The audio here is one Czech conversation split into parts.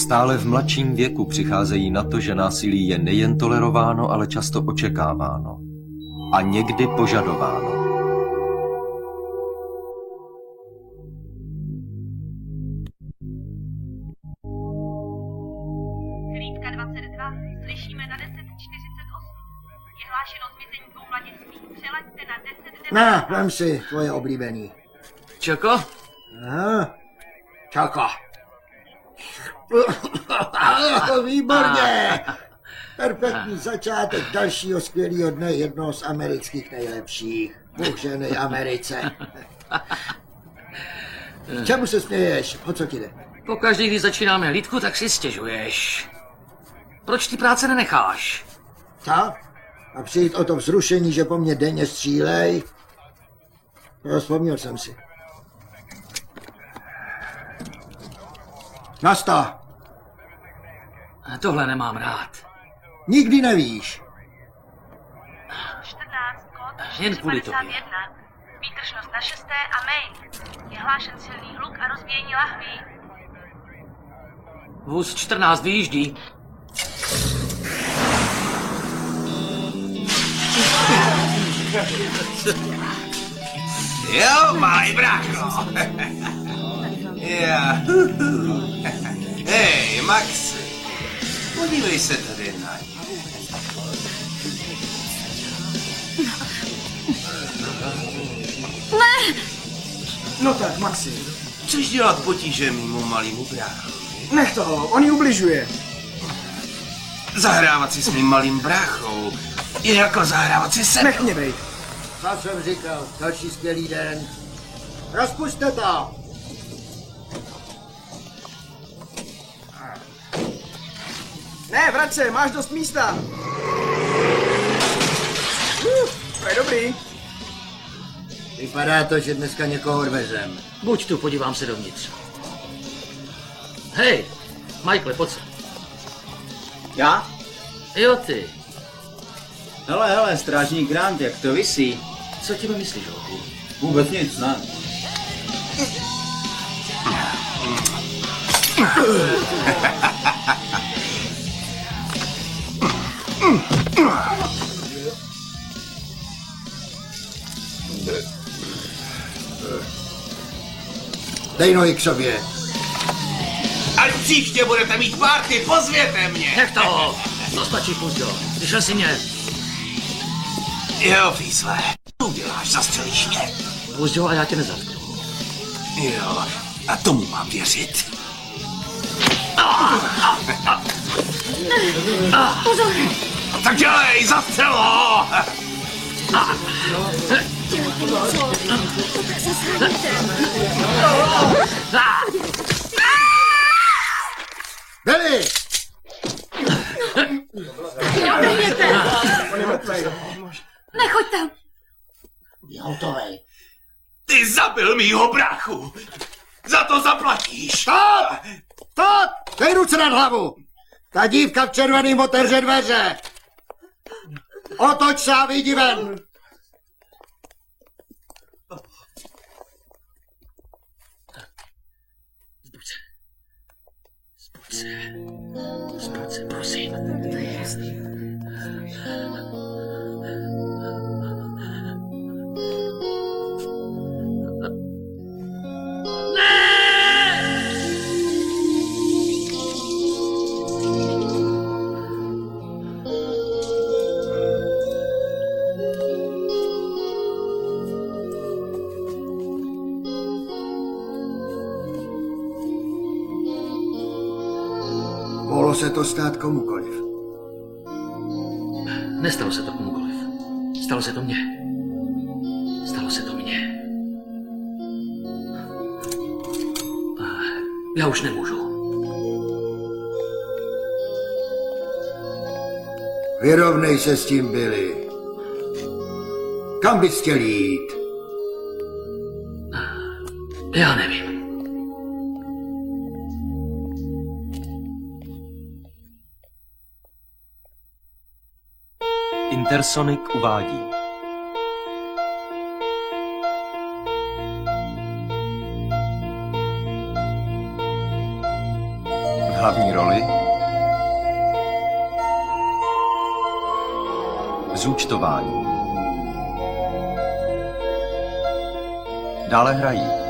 Stále v mladším věku přicházejí na to, že násilí je nejen tolerováno, ale často očekáváno. A někdy požadováno. Hlídka 22, slyšíme na 1048. Je hlášeno zmizení 2 mladistvých. Přelaďte na 1090. Na, vem si tvoje oblíbený. Čoko? Aha. Čoko. Výborně. Perfektní začátek dalšího skvělého dne jednoho z amerických nejlepších. Bůh ženy Americe. Čemu se směješ? O co ti jde? Pokaždý, když začínáme hlídku, tak si stěžuješ. Proč ty práce nenecháš? Co? A přijít o to vzrušení, že po mně denně střílej? Vzpomněl jsem si. Nasta! Tohle nemám rád. Nikdy nevíš. 14, kód Jen kvůli tobě. 451. Výtržnost na 6. a mail. Je hlášen silný hluk a rozbíjení lahví. Vůz 14 vyjíždí. Jo, malý brácho. Já. Hej, Maxi. Podívej se tady na ní. Ne! No tak, Maxi, Chceš dělat potíže mimo malýmu bráchu? nech toho, on jí ubližuje. Zahrávat si s mým malým bráchou je jako zahrávat si se Nech mě bejt. Co jsem říkal? Další skvělý den. Rozpuste to! Ne, vrať se, máš dost místa. To je dobrý. Vypadá to, že dneska někoho odvezem. Buď tu, podívám se dovnitř. Hej, Michael, pojď se. Já? Jo, ty. Hele, strážník Grant, jak to visí? Co ti myslíš, holku? Vůbec nic, ne? Dej nohy k sobě. Ale příště budete mít párty, pozvěte mě. Nech toho! To stačí, Puzdo. Slyšel jsi mě? Jo, Físle, co uděláš, zastřelíš mě. Puzdo, a já tě nezatknu. Jo, a tomu mám věřit. Pozor! Tak dělej, zastřel ho! Dělejte něco. No tak se sháněte. Billy! Neodejděte! Nechoďte! Je hotovej. Ty zabil mýho bráchu. Za to zaplatíš. Stop! Stop! Dej ruce nad hlavu! Ta dívka v červeným otevře dveře! Otoč se a vyjdi ven! Zbuď se, prosím. To je jasný. Mohlo se to stát komukoliv. Nestalo se to komukoliv. Stalo se to mně. Stalo se to mně. Já už nemůžu. Vyrovnej se s tím, Billy. Kam bys chtěl jít? Já nevím. Intersonic uvádí. V Hlavní roli zúčtování. Dále hrají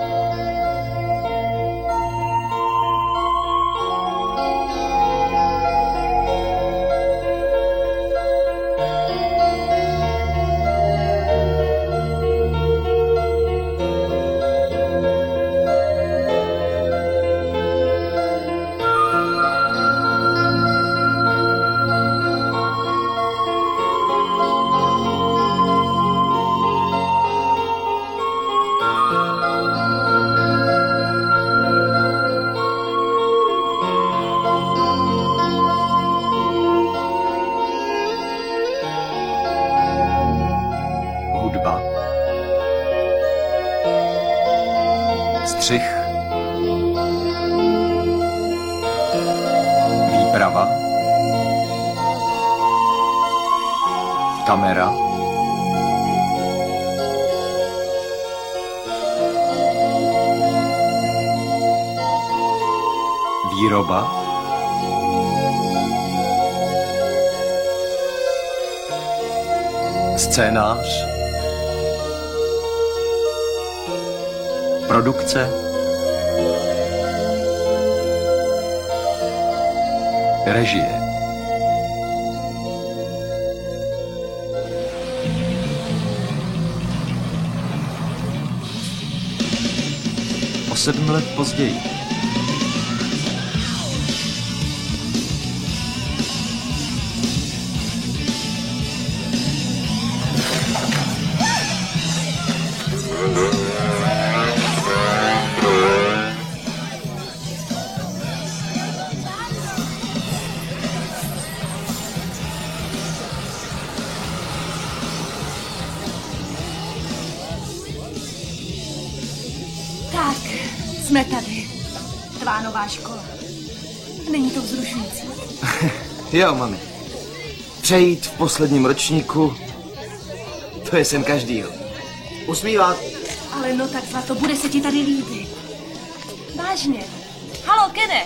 hudba, střih, výprava, kamera, výroba, scénář, produkce, režie. O 7 let později. Tak, jsme tady. Tvá nová škola. Není to vzrušující? Jo, mami. Přejít v posledním ročníku, to je sen každýho. Usmívat. Ale no tak zlato, bude se ti tady líbit. Vážně. Halo, Kene.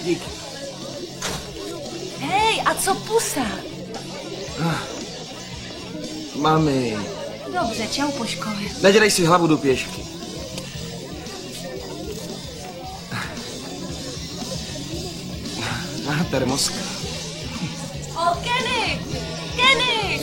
Díky. Hej, a co pusa? Mami, Dobře, čau po škole. nedělej si hlavu do pěšky. Termoska. O, Kenny! Kenny!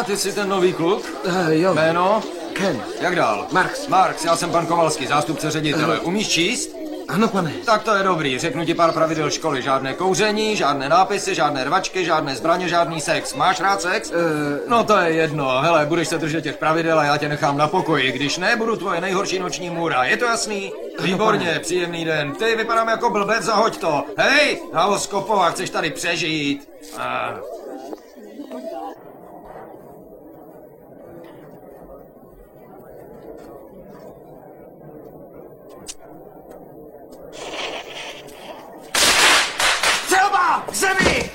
Ty jsi ten nový kluk? Jo. Jméno? Ken. Jak dál? Marx. Marx, já jsem pan Kovalský, zástupce ředitele. Umíš číst? Ano, pane. Tak to je dobrý, řeknu ti pár pravidel školy. Žádné kouření, žádné nápisy, žádné rvačky, žádné zbraně, žádný sex. Máš rád sex? No to je jedno. Hele, budeš se držet těch pravidel a já tě nechám na pokoji. Když ne, budu tvoje nejhorší noční můra. Je to jasný? Výborně, příjemný den. Ty vypadám jako blbec, zahoď to. Hej, havoskopová, chceš tady přežít. Střelba! K zemi!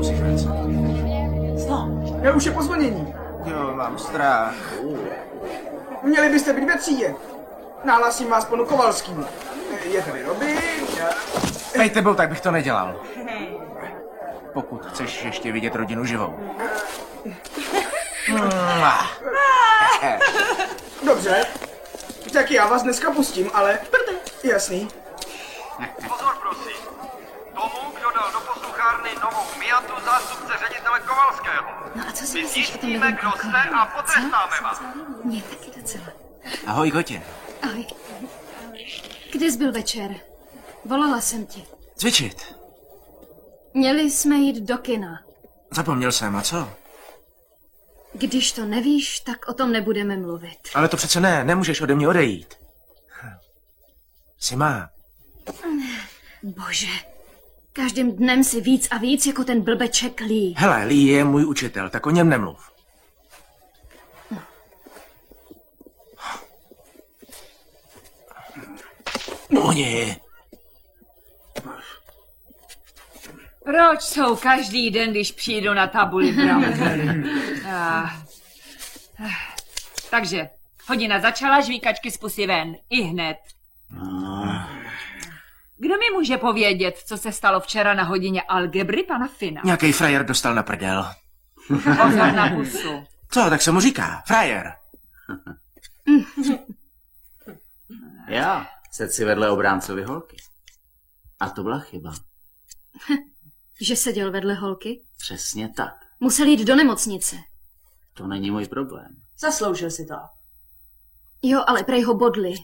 musíš vracet. Já už je pozvonění. Jo, mám strach. Měli byste být ve třídě. Nahlásím vás panu Kovalskému. Je tady Robin. Hej, tebou, tak bych to nedělal. Pokud chceš ještě vidět rodinu živou. Dobře. Tak já vás dneska pustím, ale... Jasný. Pozor, prosím. Tomu, kdo dal do posluchárny novou Miatu, zástupce ředitele Kovalského. No a co si My myslíš o tom zjistíme, novém kdo klukovi? jste a potrestáme vás. Mě taky docela. Ahoj, Gotě. Ahoj. Kde jsi byl večer? Volala jsem ti. Cvičit. Měli jsme jít do kina. Zapomněl jsem, a co? Když to nevíš, tak o tom nebudeme mluvit. Ale to přece ne, nemůžeš ode mě odejít. Sima, Bože. Každým dnem si víc a víc jako ten blbeček Lee. hele, Lee je můj učitel, tak o něm nemluv. Oni. Proč jsou každý den, když přijdu na tabuli brambory? Takže, hodina začala, žvíkačky z pusy ven. I hned. Kdo mi může povědět, co se stalo včera na hodině algebry pana Fina? Nějaký frajer dostal na prdel. Pozor na pusu. Co, tak se mu říká, frajer. Já, sedl si vedle obráncovi holky. A to byla chyba. Že seděl vedle holky? Přesně tak. Musel jít do nemocnice. To není můj problém. Zasloužil si to. Jo, ale prej ho bodli.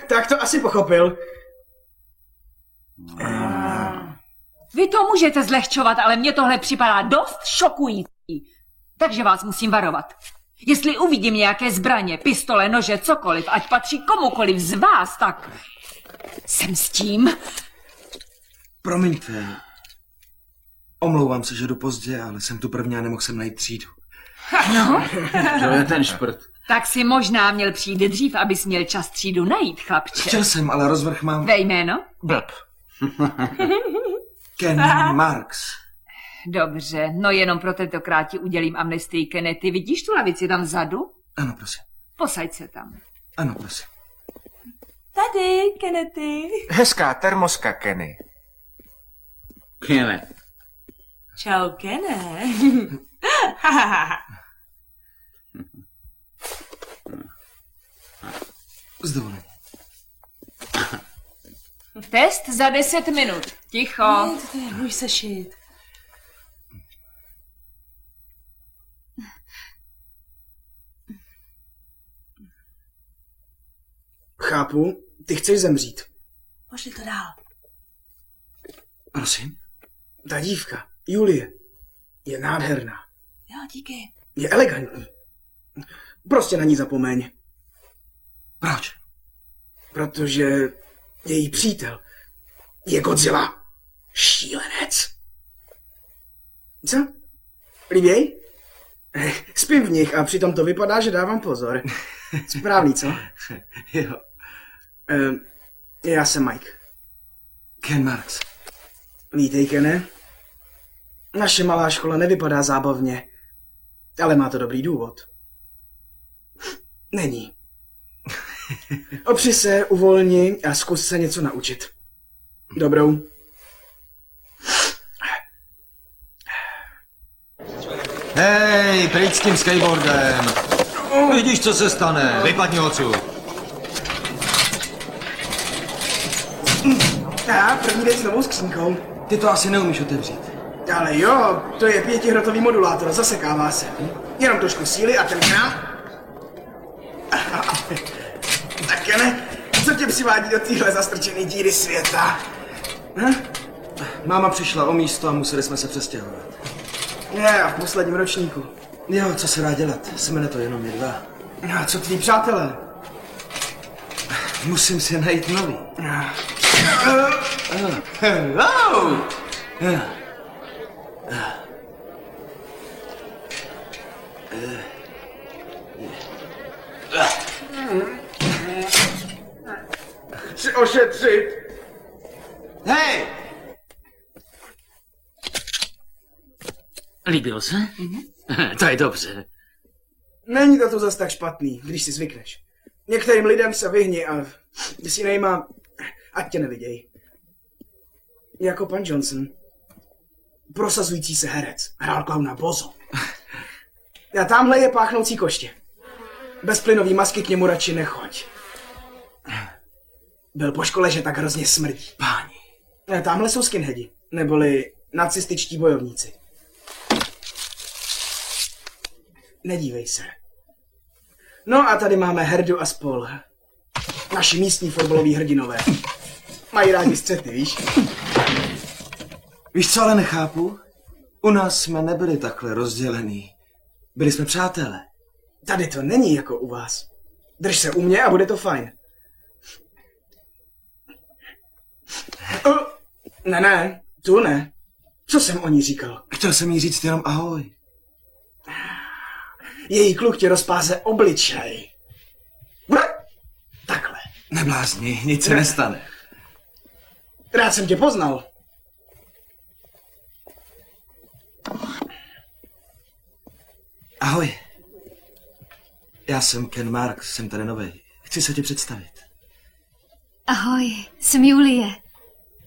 Tak to asi pochopil. Vy to můžete zlehčovat, ale mně tohle připadá dost šokující. Takže vás musím varovat. Jestli uvidím nějaké zbraně, pistole, nože, cokoliv, ať patří komukoliv z vás, tak jsem s tím. Promiňte. Omlouvám se, že jdu pozdě, ale jsem tu první a nemohl jsem najít třídu. No, To je ten šprt. tak si možná měl přijít dřív, abys měl čas třídu najít, chlapče. Chtěl jsem, ale rozvrh mám... Tvé jméno? Blb. Ken Marks. Dobře, no jenom pro tentokrát ti udělím amnestii, Kennedy. Vidíš tu lavici tam vzadu? Ano, prosím. Posaď se tam. Ano, prosím. Tady, Kennedy. Hezká termoska, Kenny. Kene. Čau, Kene. S dovolením. Test za 10 minut. Ticho. To je můj sešit. Chápu, ty chceš zemřít. Pošli to dál. Prosím? Ta dívka, Julie, je nádherná. Jo, díky. Je elegantní. Prostě na ní zapomeň. Proč? Protože její přítel je Godzilla. Šílenec. Co? Líběj? Spím v nich a přitom to vypadá, že dávám pozor. Správný, co? Jo. Já jsem Mike. Ken Marks. Vítej, Kene. Naše malá škola nevypadá zábavně, ale má to dobrý důvod. Není. Opři se, uvolni a zkus se něco naučit. Dobrou. Hej, pryč s tím skateboardem. Vidíš, co se stane. Vypadni odsud. A první den s novou skřínkou. Ty to asi neumíš otevřít. Ale jo, to je 5hrotový modulátor, zasekává se. Jenom trošku síly a tenkrát... Tak Kene, co tě přivádí do téhle zastrčené díry světa? Máma přišla o místo a museli jsme se přestěhovat. Je, a v posledním ročníku. Jo, co se dá dělat? Jsme na to jenom my dva. A co tví přátelé? Musím si najít nový. Chci ošetřit. Hej! Líbilo se? To je dobře. Není to tu zas tak špatný, když si zvykneš. Některým lidem se vyhni a když jinejma, ať tě neviděj. Jako pan Johnson. Prosazující se herec. Hrál klauna Bozo. A tamhle je páchnoucí koště. Bez plynový masky k němu radši nechoď. Byl po škole, že tak hrozně smrdí. Páni. A tamhle jsou skinheadi, neboli nacističtí bojovníci. Nedívej se. No a tady máme Herdu a spol. Naši místní fotbaloví hrdinové. Mají rádi střety, víš? Víš, co ale nechápu? U nás jsme nebyli takhle rozdělení. Byli jsme přátelé. Tady to není jako u vás. Drž se u mě a bude to fajn. Ne, tu ne. Co jsem o ní říkal? Chtěl jsem jí říct jenom ahoj. Její kluk ti rozpáze obličej. Takhle. Neblázni, nic se nestane. Rád jsem tě poznal. Ahoj. Já jsem Ken Marks, jsem tady novej. Chci se ti představit. Ahoj, jsem Julie.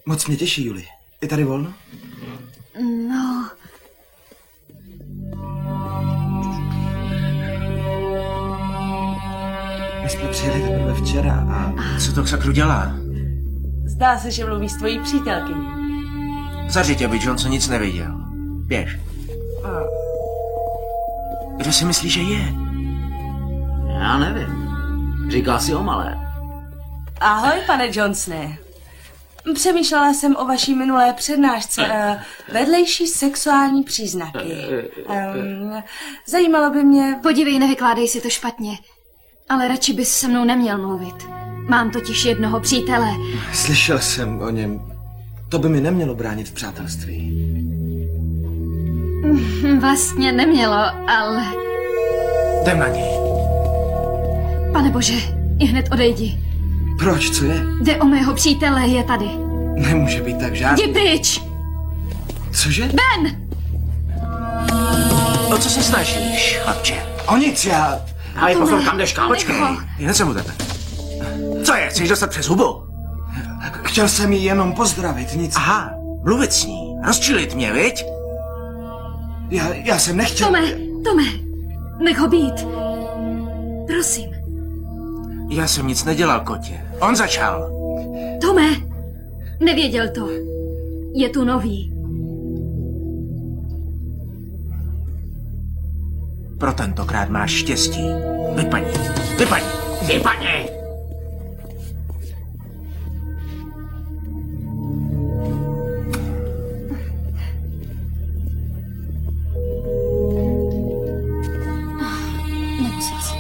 Moc mě těší, Julie. Je tady volno? No... My jsme přijeli teprve včera a... Co to k sakru dělá? Zdá se, že mluví s tvojí přítelkyní. Zařiď, aby Johnson nic neviděl. Běž. Kdo si myslí, že je? Já nevím. Říkal si o malé. Ahoj, pane Johnsone. Přemýšlela jsem o vaší minulé přednášce. Vedlejší sexuální příznaky. Zajímalo by mě... Podívej, nevykládej si to špatně. Ale radši bys se mnou neměl mluvit. Mám totiž jednoho přítele. Slyšel jsem o něm. To by mi nemělo bránit v přátelství. Vlastně nemělo, ale... Jdem na něj. Pane bože, i hned odejdi. Proč, co je? Jde o mého přítele, je tady. Nemůže být tak žádný. Jdi pryč! Cože? Ben! O co se snažíš, chlapče? O nic, já... Hej, pozor, kam jdeš, kámo? Počkej, jen jsem u tebe. Co je, chceš dostat přes hubu? Chtěl jsem jí jenom pozdravit, nic. Aha, mluvit s ní, rozčilit mě, viď? Já jsem nechtěl... Tome, nech ho být. Prosím. Já jsem nic nedělal, kotě. On začal. Tome, nevěděl to. Je tu nový. Pro tentokrát máš štěstí. Vypadni, vypadni, vypadni! Nemusíš.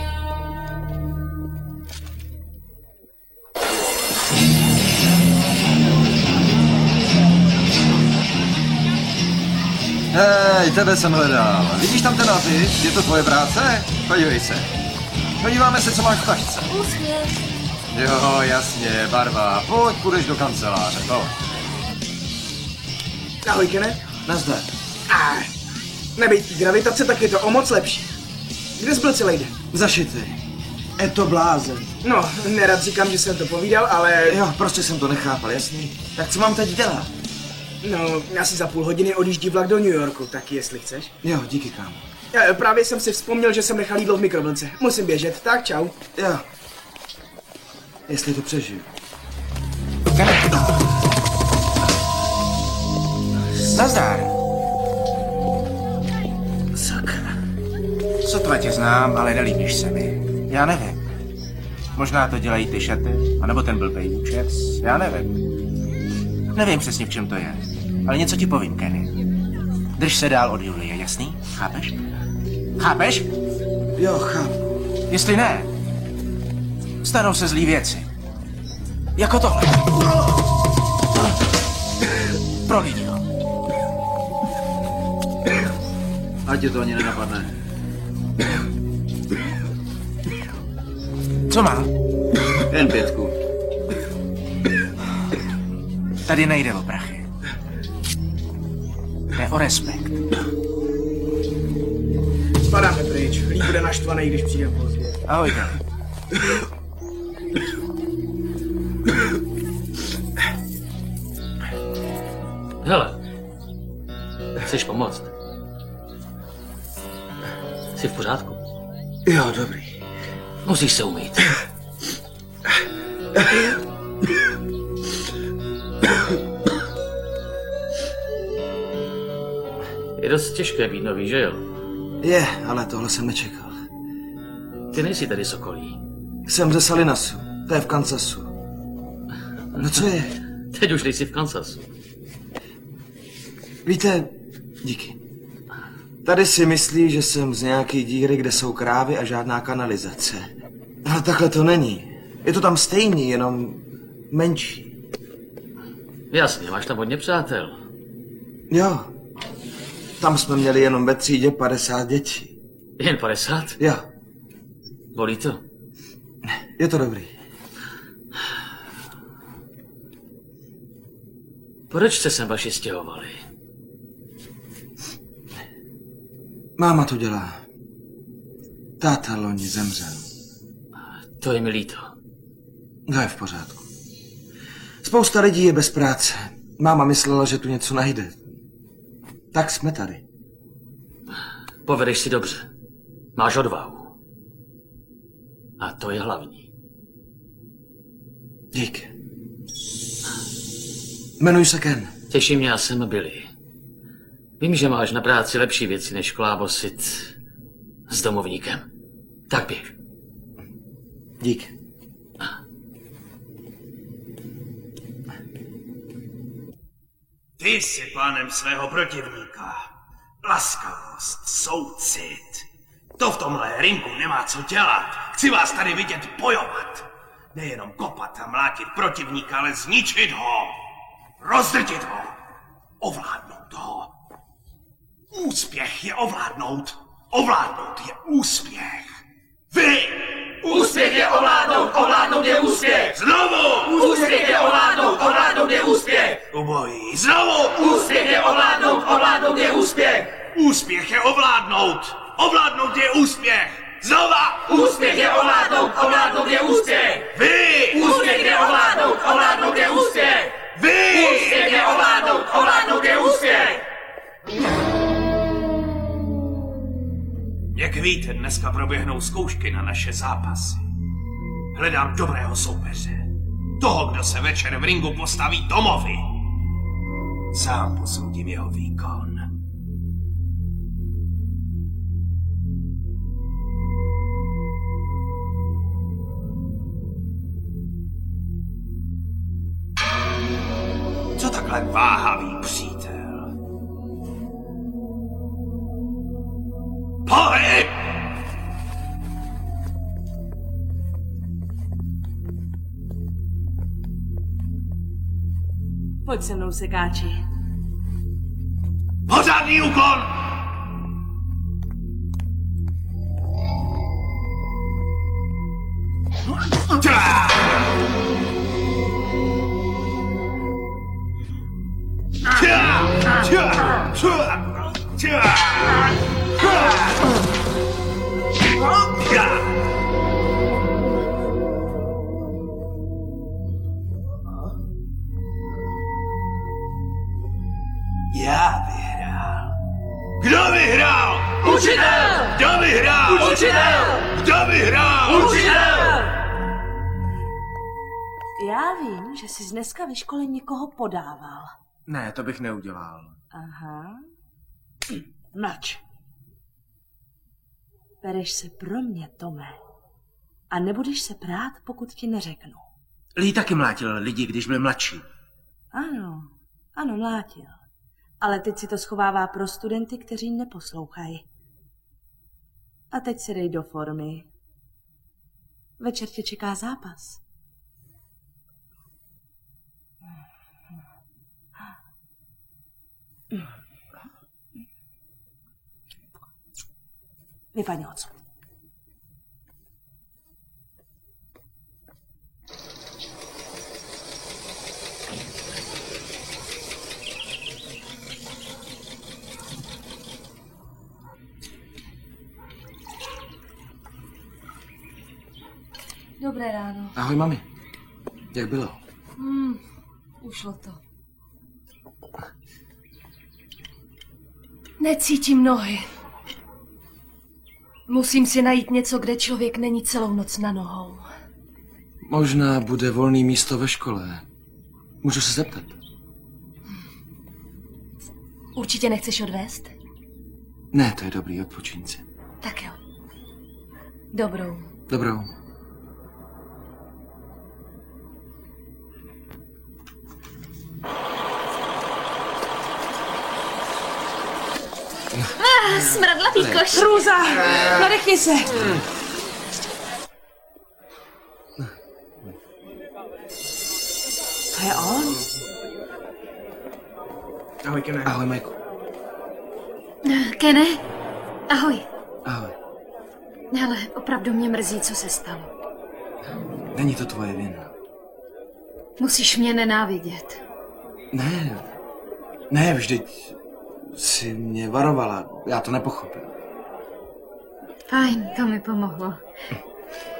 Hej, tebe jsem hledal. Vidíš tam ten nápis? Je to tvoje práce? Podívej se. Podíváme se, co máš v tašce. Jo, jasně, barva. Pojď, půjdeš do kanceláře, to. Ahoj, Kene. Nazdar. Nebejt gravitace, tak je to o moc lepší. Kde jsi byl celý den? Zašitý. Je to blázen. No, nerad říkám, že jsem to povídal, ale... Jo, prostě jsem to nechápal, jasný. Tak co mám teď dělat? No, asi za půl hodiny odjíždí vlak do New Yorku, tak jestli chceš. Jo, díky, kámo. Právě jsem si vzpomněl, že jsem nechal jídlo v mikrovlnce. Musím běžet, tak čau. Jo. Jestli to přežiju. Nazdar. Sakra. Sotva tě znám, ale nelíbíš se mi. Já nevím. Možná to dělají ty šaty, anebo ten blbej účes, já nevím. Nevím přesně, v čem to je, ale něco ti povím, Kenny. Drž se dál od Julie, jasný? Chápeš? Chápeš? Jo, chápu. Jestli ne, stanou se zlý věci. Jako tohle. Prolídni ho. Ať tě to ani nenapadne. Co má? Jen 5. Tady nejde o prachy. Jde o respekt. Padáme pryč. Líp bude naštvaný, když přijde pozdě. Ahojte. Hele, chceš pomoct? Jsi v pořádku? Jo, dobrý. Musíš se umýt. Je dost těžké být nový, že jo? Je, ale tohle jsem nečekal. Ty nejsi tady Sokolí. Jsem ze Salinasu, to je v Kansasu. No co je? Teď už nejsi v Kansasu. Víte, díky. Tady si myslí, že jsem z nějaký díry, kde jsou krávy a žádná kanalizace. Ale takhle to není. Je to tam stejný, jenom menší. Jasně, máš tam hodně přátel. Jo. Tam jsme měli jenom ve třídě 50 dětí. Jen 50? Jo. Bolí to? Je to dobrý. Proč jste sem vaši stěhovali? Máma to dělá. Táta loni zemřel. To je mi líto. To je v pořádku. Spousta lidí je bez práce. Máma myslela, že tu něco najde. Tak jsme tady. Povedeš si dobře. Máš odvahu. A to je hlavní. Díky. Jmenuji se Ken. Těší mě, já jsem Billy. Vím, že máš na práci lepší věci, než klábosit s domovníkem. Tak běž. Díky. Ty jsi pánem svého protivníka. Laskavost, soucit. To v tomhle ringu nemá co dělat. Chci vás tady vidět bojovat. Nejenom kopat a mlátit protivníka, ale zničit ho. Rozdrtit ho. Ovládnout ho. Úspěch je ovládnout. Ovládnout je úspěch. Vy! Úspěch je ovládnout, ovládnout je úspěch! Znovu! Úspěch je ovládnout, ovládnout je úspěch! Ubojí. Znovu! Úspěch je ovládnout, ovládnout je úspěch! Úspěch je ovládnout. Ovládnout je úspěch. Znova! Úspěch je ovládnout, ovládnout je úspěch! Vy! Úspěch je ovládnout, ovládnout je úspěch! Vy! Úspěch je ovládnout, ovládnout je úspěch! Jak víte, dneska proběhnou zkoušky na naše zápasy. Hledám dobrého soupeře. Toho, kdo se večer v ringu postaví domovi. Sám posoudím jeho výkon. Co takhle váhavý přítel? Pohyb! Pojď se mnou, sekáči. Pořádný úkon! Já vyhrál. Kdo vyhrál? Učitel! Kdo vyhrál? Učitel! Kdo vyhrál? Učitel! Já vím, že jsi dneska ve škole někoho podával. Ne, to bych neudělal. Aha. Mlč. Bereš se pro mě, Tome. A nebudeš se prát, pokud ti neřeknu. Lee taky mlátil lidi, když byl mladší. Ano, mlátil. Ale teď si to schovává pro studenty, kteří neposlouchají. A teď se dej do formy. Večer tě čeká zápas. Vypadni odsud. Dobré ráno. Ahoj, mami. Jak bylo? Ušlo to. Necítím nohy. Musím si najít něco, kde člověk není celou noc na nohou. Možná bude volný místo ve škole. Můžu se zeptat? Určitě nechceš odvést? Ne, to je dobrý, odpočíň si. Tak jo. Dobrou. Dobrou. Smradlavý koš. Hrůza! Nadechni se. To je on? Ahoj, Kene. Ahoj, Majku. Kene, ahoj. Ahoj. Hele, opravdu mě mrzí, co se stalo. Není to tvoje vina. Musíš mě nenávidět. Ne, vždyť jsi mě varovala. Já to nepochopil. Fajn, to mi pomohlo.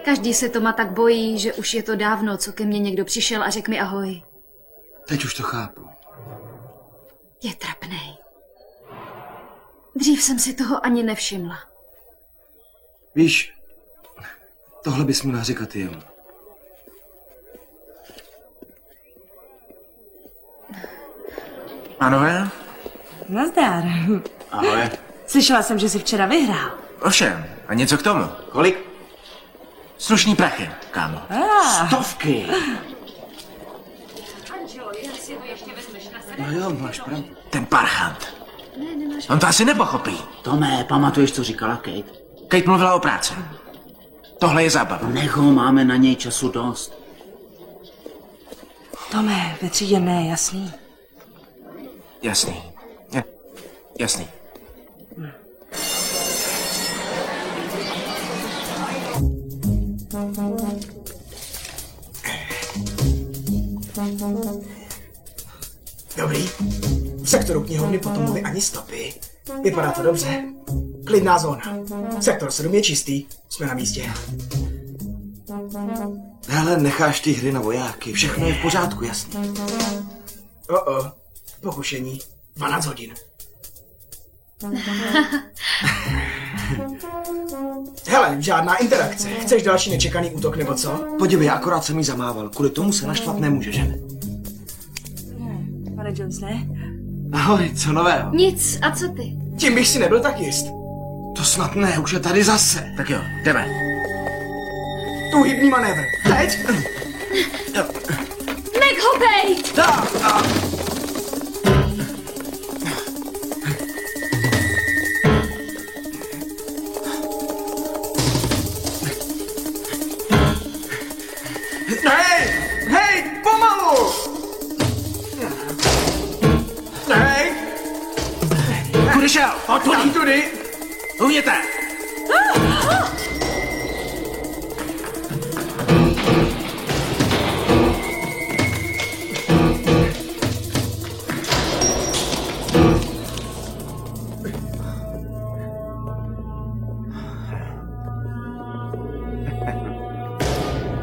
Každý se Toma tak bojí, že už je to dávno, co ke mně někdo přišel a řekl mi ahoj. Teď už to chápu. Je trapnej. Dřív jsem si toho ani nevšimla. Víš, tohle bys měla říkat jemu. Pánové? Nazdar. Ahoj. Slyšela jsem, že jsi včera vyhrál. Ovšem, a něco k tomu. Kolik? Slušný prachy, kámo. Stovky! Angelo, jen si ho ještě vezmeš na sebe. No jo, máš pravdu. Ten parchant. Ne, nemáš... On to asi nepochopí. Tome, pamatuješ, co říkala Kate? Kate mluvila o práci. Tohle je zábava. Nech ho, máme na něj času dost. Tome, ve třídě ne, jasný. Jasný. Jasný. Dobrý. V sektoru knihovny po Tomovi ani stopy. Vypadá to dobře. Klidná zóna. Sektor 7 je čistý. Jsme na místě. Hele, necháš ty hry na vojáky. Všechno je v pořádku, jasný. Pokušení. 12 hodin. Hele, žádná interakce. Chceš další nečekaný útok nebo co? Podívej, akorát jsem jí zamával. Kvůli tomu se naštvat nemůže, že ne? Pane Jones, ne? Ahoj, co nového? Nic, a co ty? Tím bych si nebyl tak jist. To snad ne, už je tady zase. Tak jo, jdeme. Tu hybný manévr. Teď? Nech ho bejt! Hej, pomalu! Hej! Kudy šel? Tam tudy! Uměte!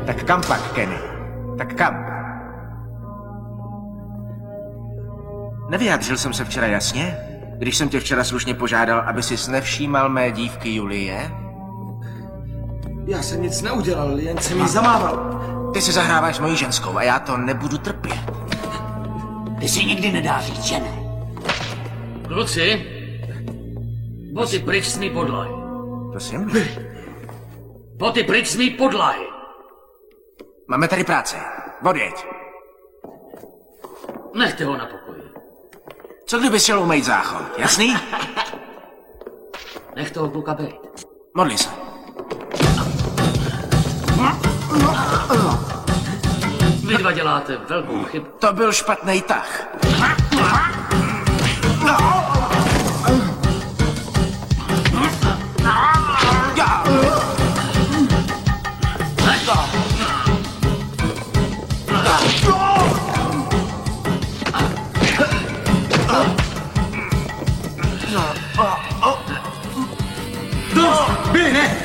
Tak kam pak, Kenny? Tak kam? Nevyjádřil jsem se včera jasně? Když jsem tě včera slušně požádal, aby sis nevšímal mé dívky Julie? Já jsem nic neudělal, jen jsem jí zamával. Ty si zahráváš s mojí ženskou a já to nebudu trpět. Ty si nikdy nedá říct, že ne? Kluci, boty pryč z mý podlahy. Prosím? Boty pryč z mý podlahy. Máme tady práci. Odjeď. Nechte ho na pokoji. Co kdyby šel umýt záchod, jasný? Nech toho kluka bejt. Modli se. Vy dva děláte velkou chybu. To byl špatný tah. Billy, ne!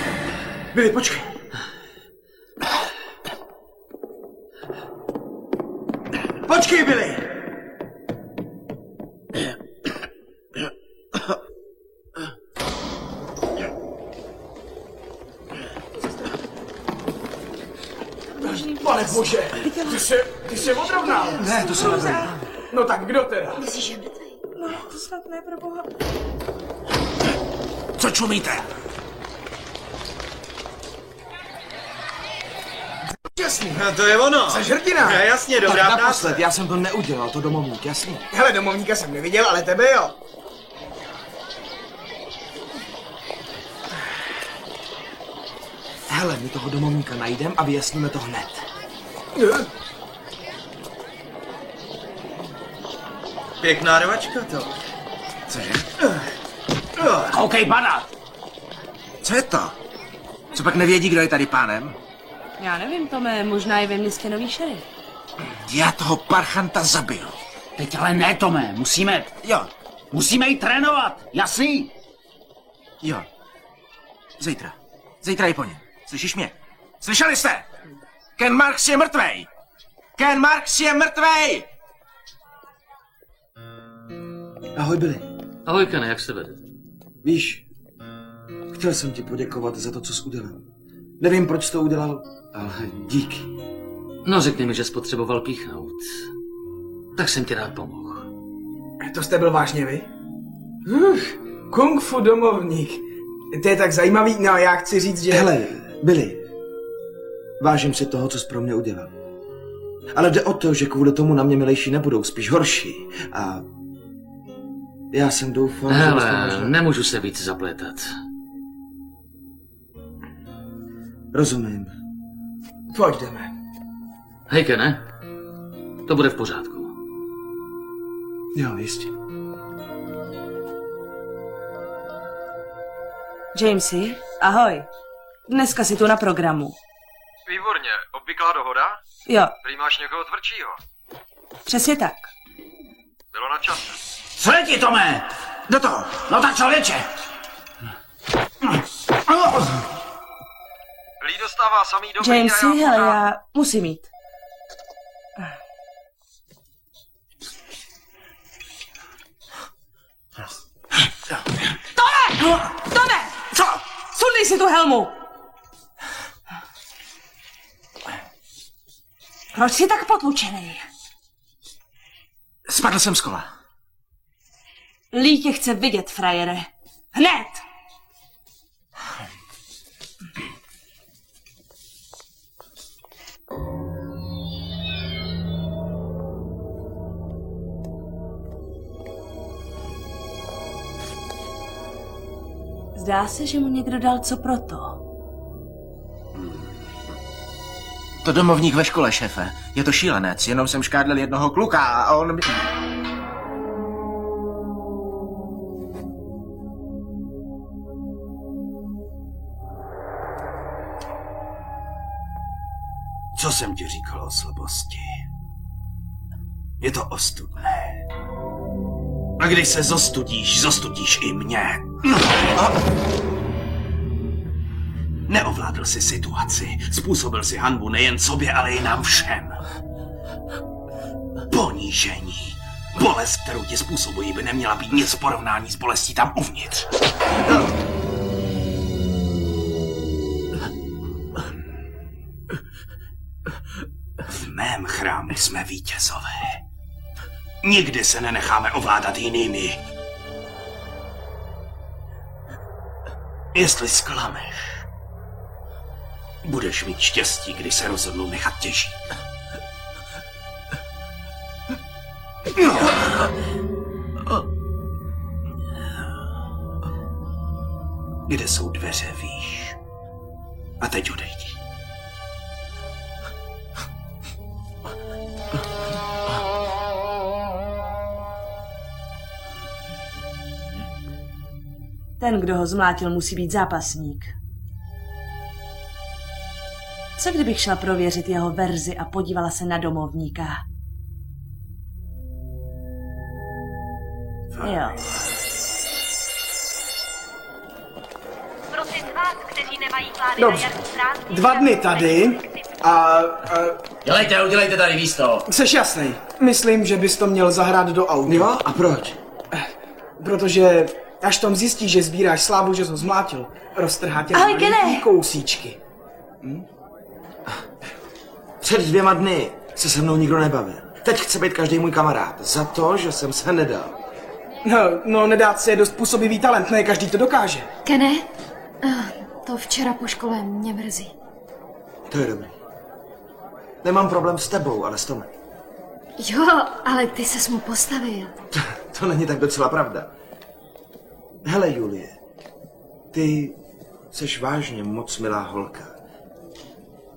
Billy, počkej. Počkej, Billy! Pane bože, ty se odrovnal. Ne, to se nebude. No tak kdo teda? Myslíš, že je mrtvý? No, to snad ne, pro boha. Co čumíte? Jasný. No, to je ono. Jseš hrdina. No, jasně, dobrá Tak práce. naposled, já jsem to neudělal, to domovník, jasný. Hele, domovníka jsem neviděl, ale tebe jo. Hele, my toho domovníka najdem a vyjasníme to hned. Pěkná rvačka to. Cože? Koukej, pana! Co je to? Co pak nevědí, kdo je tady pánem? Já nevím, Tome, možná je ve městě nový šerif. Já toho parchanta zabiju. Teď ale ne, Tome, musíme... Jo. Musíme jít trénovat, jasný? Jo. Zítra. Zítra je po něm. Slyšíš mě? Slyšeli jste? Ken Marks je mrtvej! Ken Marks je mrtvej! Ahoj, Billy. Ahoj, Kene, jak se vede? Víš, chtěl jsem ti poděkovat za to, co jsi udělal. Nevím, proč jsi to udělal, ale díky. No, řekni mi, že jsi potřeboval píchnout. Tak jsem ti rád pomohl. To jste byl vážně vy? Kung fu domovník. To je tak zajímavý, no já chci říct, že... Hele, Billy, vážím si toho, co jsi pro mě udělal. Ale jde o to, že kvůli tomu na mě milejší nebudou, spíš horší. A já jsem doufal, že... Hele, nemůžu se víc zaplétat. Rozumím. Pojď, jdeme. Hej, Kene, to bude v pořádku. Jo, jistě. Jamesy, ahoj. Dneska si tu na programu. Výborně, obvyklá dohoda? Jo, Prý máš někoho tvrdšího. přesně tak. Bylo na čase. Co je ti, Tome? Do toho! No tak člověče! Lee dostává samý dobrý Jamesy, a hele, já musím jít. Tome! Tome! Co? Sundej si tu helmu! Proč jsi tak potlučený? Spadl jsem z kola. Lee tě chce vidět, frajere. Hned! Zdá se, že mu někdo dal co proto. To domovník ve škole, šéfe. Je to šílenec, jenom jsem škádlil jednoho kluka a on... Co jsem ti říkal o slabosti? Je to ostudné. A když se zostudíš, zostudíš i mě. Neovládl si situaci. Způsobil si hanbu nejen sobě, ale i nám všem. Ponížení. Bolest, kterou ti způsobují, by neměla být nic v porovnání s bolestí tam uvnitř. V mém chrámu jsme vítězové. Nikdy se nenecháme ovládat jinými. Jestli zklameš, budeš mít štěstí, když se rozhodnu nechat těžit. Kde jsou dveře, víš? A teď odejdi. Ten, kdo ho zmlátil, musí být zápasník. Co kdybych šla prověřit jeho verzi a podívala se na domovníka? Jo. Prosím z vás, kteří nemají plány Dobře. na jarní prázdniny, 2 dny tady a Dělejte, udělejte tady místo. Jseš jasnej. Myslím, že bys to měl zahrát do auta. Jo? A proč? Protože až Tom zjistí, že sbíráš slávu, že jsi ho zmlátil, roztrhá tě Ahoj, na Kene. malý kousíčky. Před 2 dny se mnou nikdo nebavil. Teď chce být každý můj kamarád. Za to, že jsem se nedal. No, nedát se je dost působivý talent, ne každý to dokáže. Kene, to včera po škole mě mrzí. To je dobrý. Nemám problém s tebou, ale s Tomem. Jo, ale ty ses mu postavil. To není tak docela pravda. Hele, Julie, ty seš vážně moc milá holka.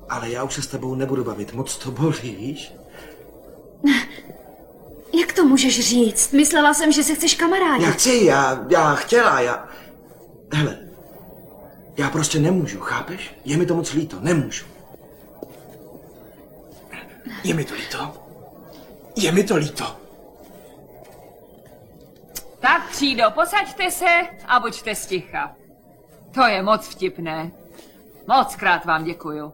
Ale já už se s tebou nebudu bavit, moc to bolí, víš? Jak to můžeš říct? Myslela jsem, že se chceš kamarádit. Já chtěla. Hele, já prostě nemůžu, chápeš? Je mi to moc líto, nemůžu. Je mi to líto. Je mi to líto. Tak, třído, posaďte se a buďte sticha. To je moc vtipné. Moc krát vám děkuju.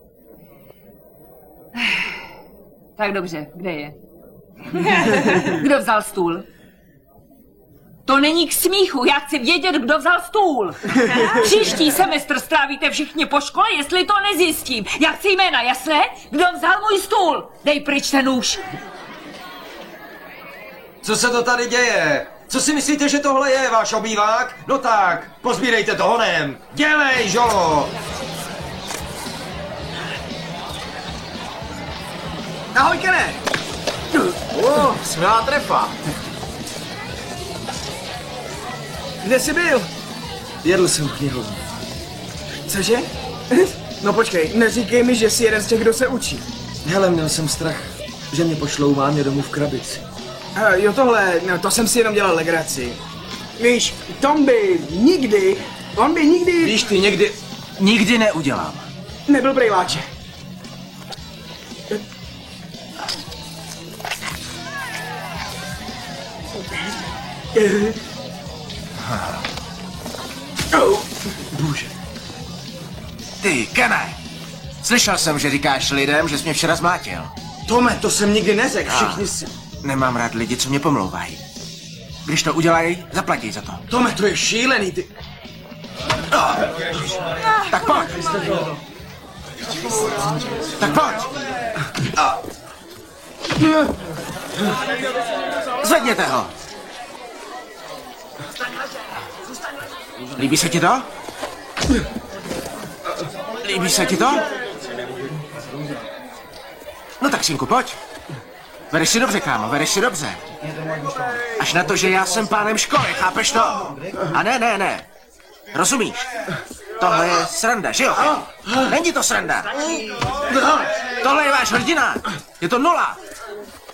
Tak dobře, kde je? Kdo vzal stůl? To není k smíchu, já chci vědět, kdo vzal stůl. Příští semestr strávíte všichni po škole, jestli to nezjistím. Já chci jména, jasné? Kdo vzal můj stůl? Dej pryč ten nůž. Co se to tady děje? Co si myslíte, že tohle je, váš obývák? No tak, pozbírejte to honem. Dělej, žolo! Ahoj, Kene! Smělá trefa. Kde jsi byl? Jedl jsem knihovnu. Cože? No počkej, neříkej mi, že jsi jeden z těch, kdo se učí. Hele, měl jsem strach, že mě pošlou mámě domů v krabici. Jo, tohle, no, to jsem si jenom dělal legraci. Víš, on by nikdy... Víš, ty nikdy neudělám. Nebyl brejláče. Bože. Ty, Kene, slyšel jsem, že říkáš lidem, že jsi mě včera zmlátil. Tome, to jsem nikdy neřekl, všichni si... Nemám rád lidi, co mě pomlouvají. Když to udělají, zaplatí za to. Tome, to je šílený, ty... Tak pojď. Tak pojď. Zvedněte ho. Líbí se ti to? Líbí se ti to? No tak, synku, pojď. Bereš si dobře, kámo, bereš si dobře. Až na to, že já jsem pánem školy, chápeš to? A ne. Rozumíš? Tohle je sranda, že jo? Není to sranda. Tohle je váš hrdina. Je to 0.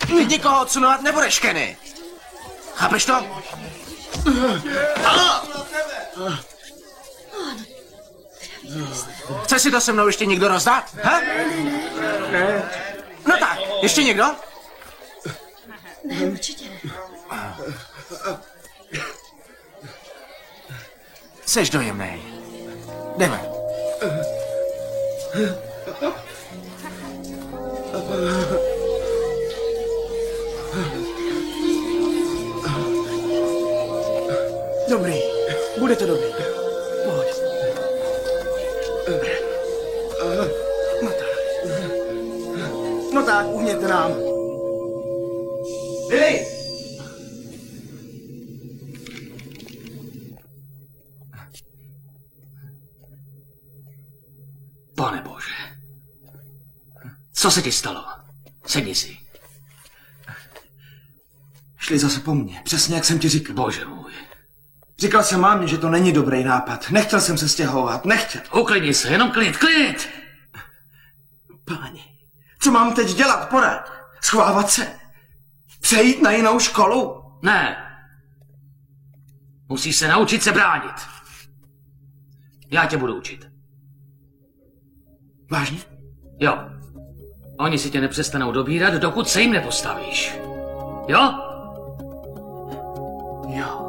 Ty nikoho odsunovat nebudeš, Kenny. Chápeš to? Chce si to se mnou ještě někdo rozdat? Ha? Ne. No tak, ještě někdo? Ne, určitě ne. Jseš dojemnej. Jdeme. Dobrý, bude to dobrý. Pojď. No tak, uhněte nám. Billy! Pane Bože. Co se ti stalo? Sedni si. Šli zase po mně, přesně jak jsem ti říkal. Bože můj. Říkal jsem mámě, že to není dobrý nápad. Nechtěl jsem se stěhovat, nechtěl. Uklidni se, jenom klid. Páni, co mám teď dělat, porad? Schovávat se? Přejít na jinou školu? Ne. Musíš se naučit se bránit. Já tě budu učit. Vážně? Jo. Oni si tě nepřestanou dobírat, dokud se jim nepostavíš. Jo? Jo.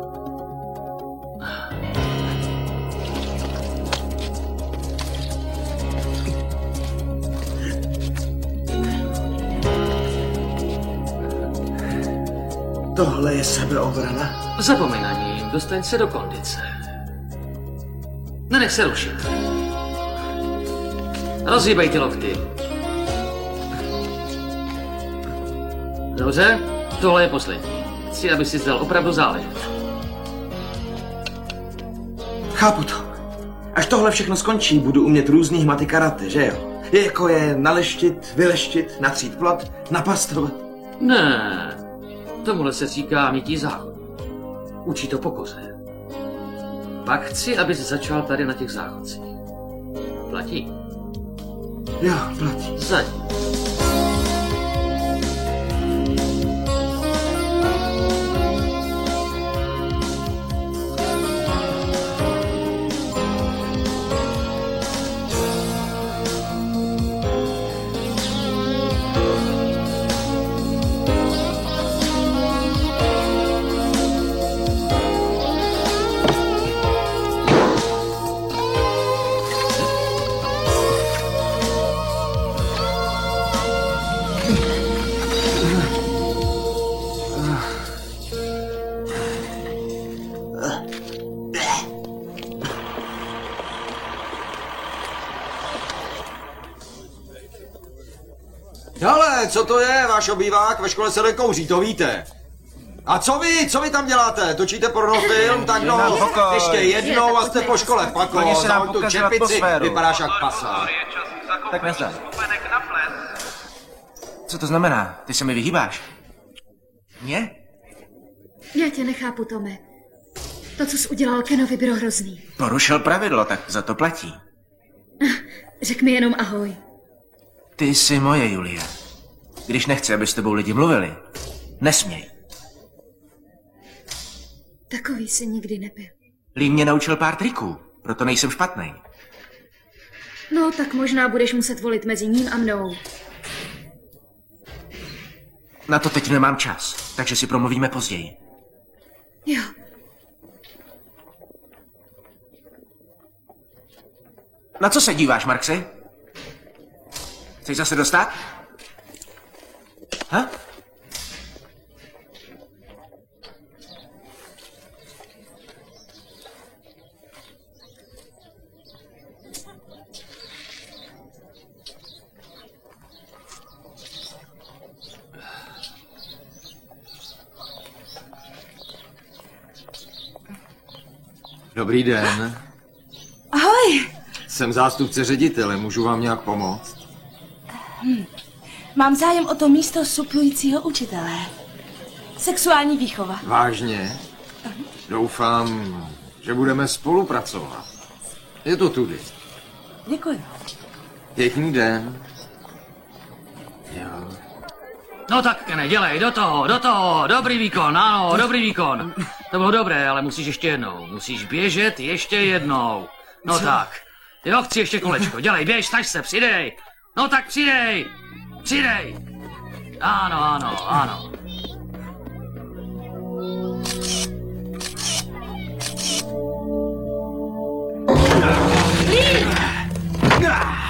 Tohle je sebeobrana. Zapomeň na ní, dostaň se do kondice. Nenech se rušit. Rozhýbej ty lokty. Dobře, tohle je poslední. Chci, aby si dal opravdu záležet. Chápu to. Až tohle všechno skončí, budu umět různý hmaty karate, že jo? Je jako je naleštit, vyleštit, natřít plot, napastovat. Ne, tomuhle se říká mytí záchod. Učí to pokoře. Pak chci, abys začal tady na těch záchodcích. Platí? Jo, platí. Zadní. Hele, co to je, váš obývák? Ve škole se nekouří, to víte. A co vy? Co vy tam děláte? Točíte pornofilm? Tak no, ještě jednou a jste po škole. Pako, zahoď tu čepici, vypadáš jak pasák. Tak nezdá. Co to znamená? Ty se mi vyhýbáš? Mě? Já tě nechápu, Tome. To, co jsi udělal Kenovi, bylo hrozný. Porušil pravidlo, tak za to platí. Řekl mi jenom ahoj. Ty jsi moje, Julie. Když nechci, aby s tebou lidi mluvili, nesměj. Takový jsi nikdy nebyl. Lee mě naučil pár triků, proto nejsem špatný. No, tak možná budeš muset volit mezi ním a mnou. Na to teď nemám čas, takže si promluvíme později. Jo. Na co se díváš, Marksi? Chceš zase dostat? Ha? Dobrý den. Ahoj. Jsem zástupce ředitele, můžu vám nějak pomoct? Mám zájem o to místo suplujícího učitele. Sexuální výchova. Vážně? Doufám, že budeme spolupracovat. Je to tudy. Děkuji. Pěkný den. Jo. No tak, Kene, dělej, do toho, dobrý výkon, ano, dobrý výkon. To bylo dobré, ale musíš ještě jednou, musíš běžet ještě jednou. No tak, jo, chci ještě kolečko, dělej, běž, staž se, přidej. No tak přidej, ano.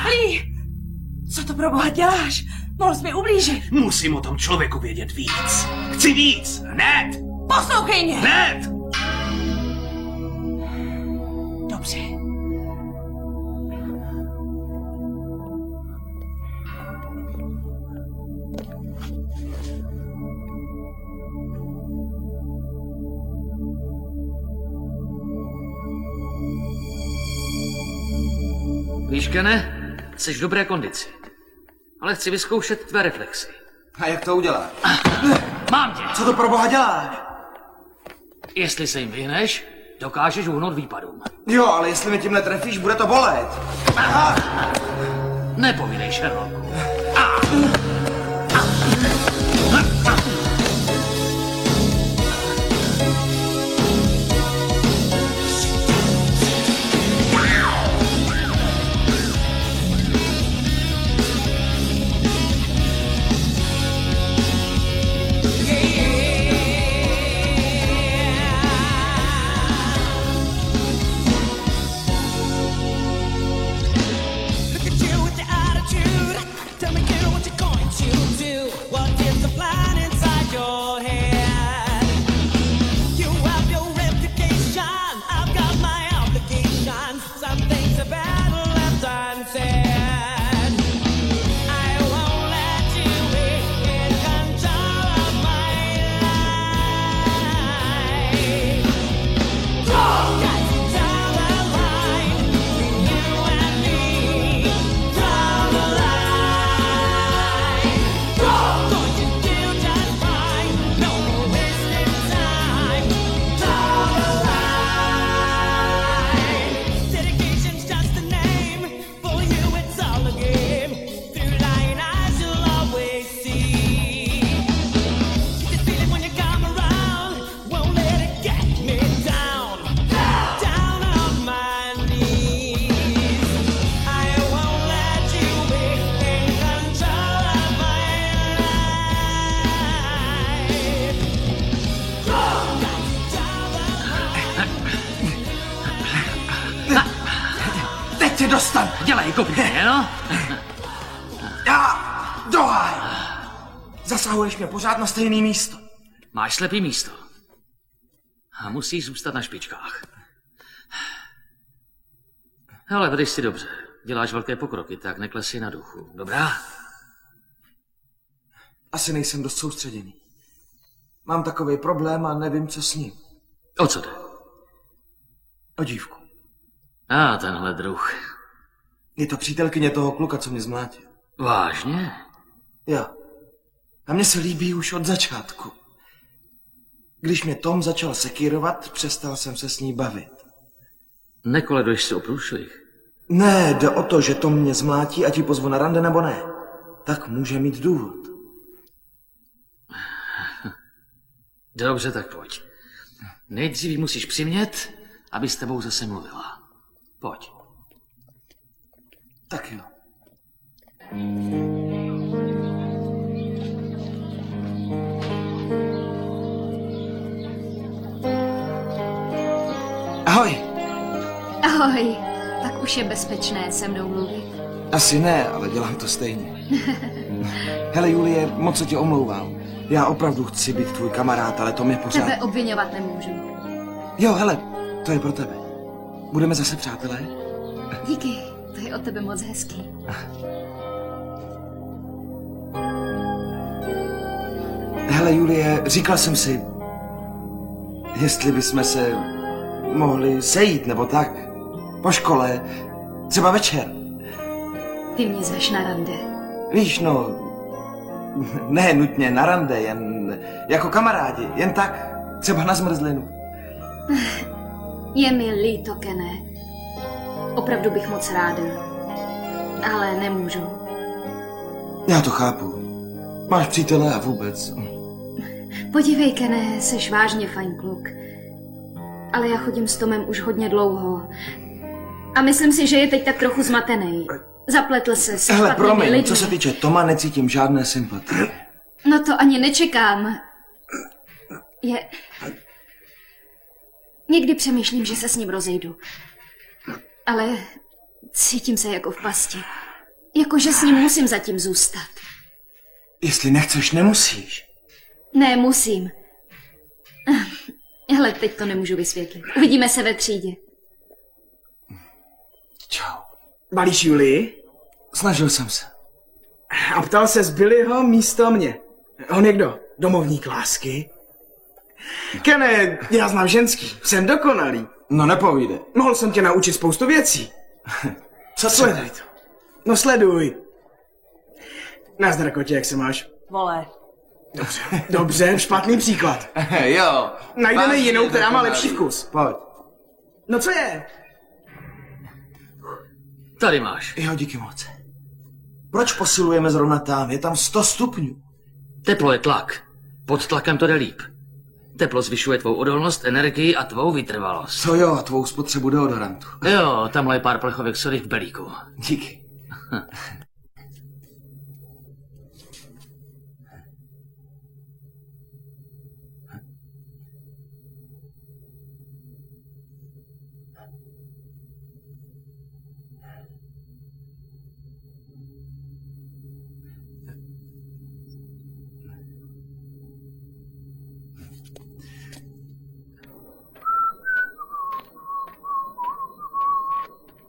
Lee! Co to pro boha děláš? Mohl jsi mi ublížit. Musím o tom člověku vědět víc. Chci víc, hned! Poslouchej mě! Hned! Dobře. Víš, Kene, jsi v dobré kondici, ale chci vyzkoušet tvé reflexy. A jak to uděláš? Mám tě! Co to pro boha děláš? Jestli se jim vyhneš, dokážeš uhnout výpadům. Jo, ale jestli mi tímhle trefíš, bude to bolet. Aha. Nepovídej, Sherlocku. Look at you with your attitude. Tell me, kiddo, what you going Tě dostanu. Dělej, kopni mě, no. Dohaj. Zasahuješ mě pořád na stejné místo. Máš slepý místo. A musíš zůstat na špičkách. Hele, vedeš si dobře. Děláš velké pokroky, tak neklesí na duchu. Dobrá? Asi nejsem dost soustředěný. Mám takový problém a nevím, co s ním. O co jde? O dívku. Tenhle druh. Je to přítelkyně toho kluka, co mě zmlátil. Vážně? Jo. A mně se líbí už od začátku. Když mě Tom začal sekírovat, přestal jsem se s ní bavit. Nekoleduješ se o průšvih? Ne, jde o to, že Tom mě zmlátí, ať ji pozvu na rande nebo ne. Tak může mít důvod. Dobře, tak pojď. Nejdřív ji musíš přimět, aby s tebou zase mluvila. Pojď. Tak jo. Ahoj. Ahoj. Tak už je bezpečné se mnou mluvit. Asi ne, ale dělám to stejně. Hele, Julie, moc se tě omlouvám. Já opravdu chci být tvůj kamarád, ale to mě pořád... Tebe obviňovat nemůžu. Jo, hele, to je pro tebe. Budeme zase přátelé? Díky, to je od tebe moc hezký. Hele, Julie, říkal jsem si, jestli bychom se mohli sejít, nebo tak. Po škole, třeba večer. Ty mě zveš na rande. Víš, no, ne nutně na rande, jen jako kamarádi, jen tak, třeba na zmrzlinu. Je mi líto, Kene. Opravdu bych moc ráda. Ale nemůžu. Já to chápu. Máš přítele a vůbec. Podívej, Kene, seš vážně fajn kluk. Ale já chodím s Tomem už hodně dlouho. A myslím si, že je teď tak trochu zmatený. Zapletl se s Hele, špatnými promiň, lidmi. co se týče Toma, necítím žádné sympatie. No to ani nečekám. Někdy přemýšlím, že se s ním rozejdu. Ale cítím se jako v pasti. Jako, že s ním musím zatím zůstat. Jestli nechceš, nemusíš. Ne, musím. Ale teď to nemůžu vysvětlit. Uvidíme se ve třídě. Čau. Balíš Julii? Snažil jsem se. A ptal se z Billyho místo mě. On je kdo? Domovník lásky? Kene, já znám ženský. Jsem dokonalý. No nepovídej. Mohl jsem tě naučit spoustu věcí. Co sleduj to? No sleduj. Nazdar, kotě, jak se máš? Vole. Dobře, špatný příklad. Jo. Najdeme Vážně jinou, která má dokonalý. lepší vkus. Pojď. No co je? Tady máš. Jo, díky moc. Proč posilujeme zrovna tam? Je tam 100 stupňů. Teplo je tlak. Pod tlakem to jde líp. Teplo zvyšuje tvou odolnost, energii a tvou vytrvalost. Co jo, a tvou spotřebu deodorantu. Jo, tamhle je pár plechovek sody v belíku. Díky.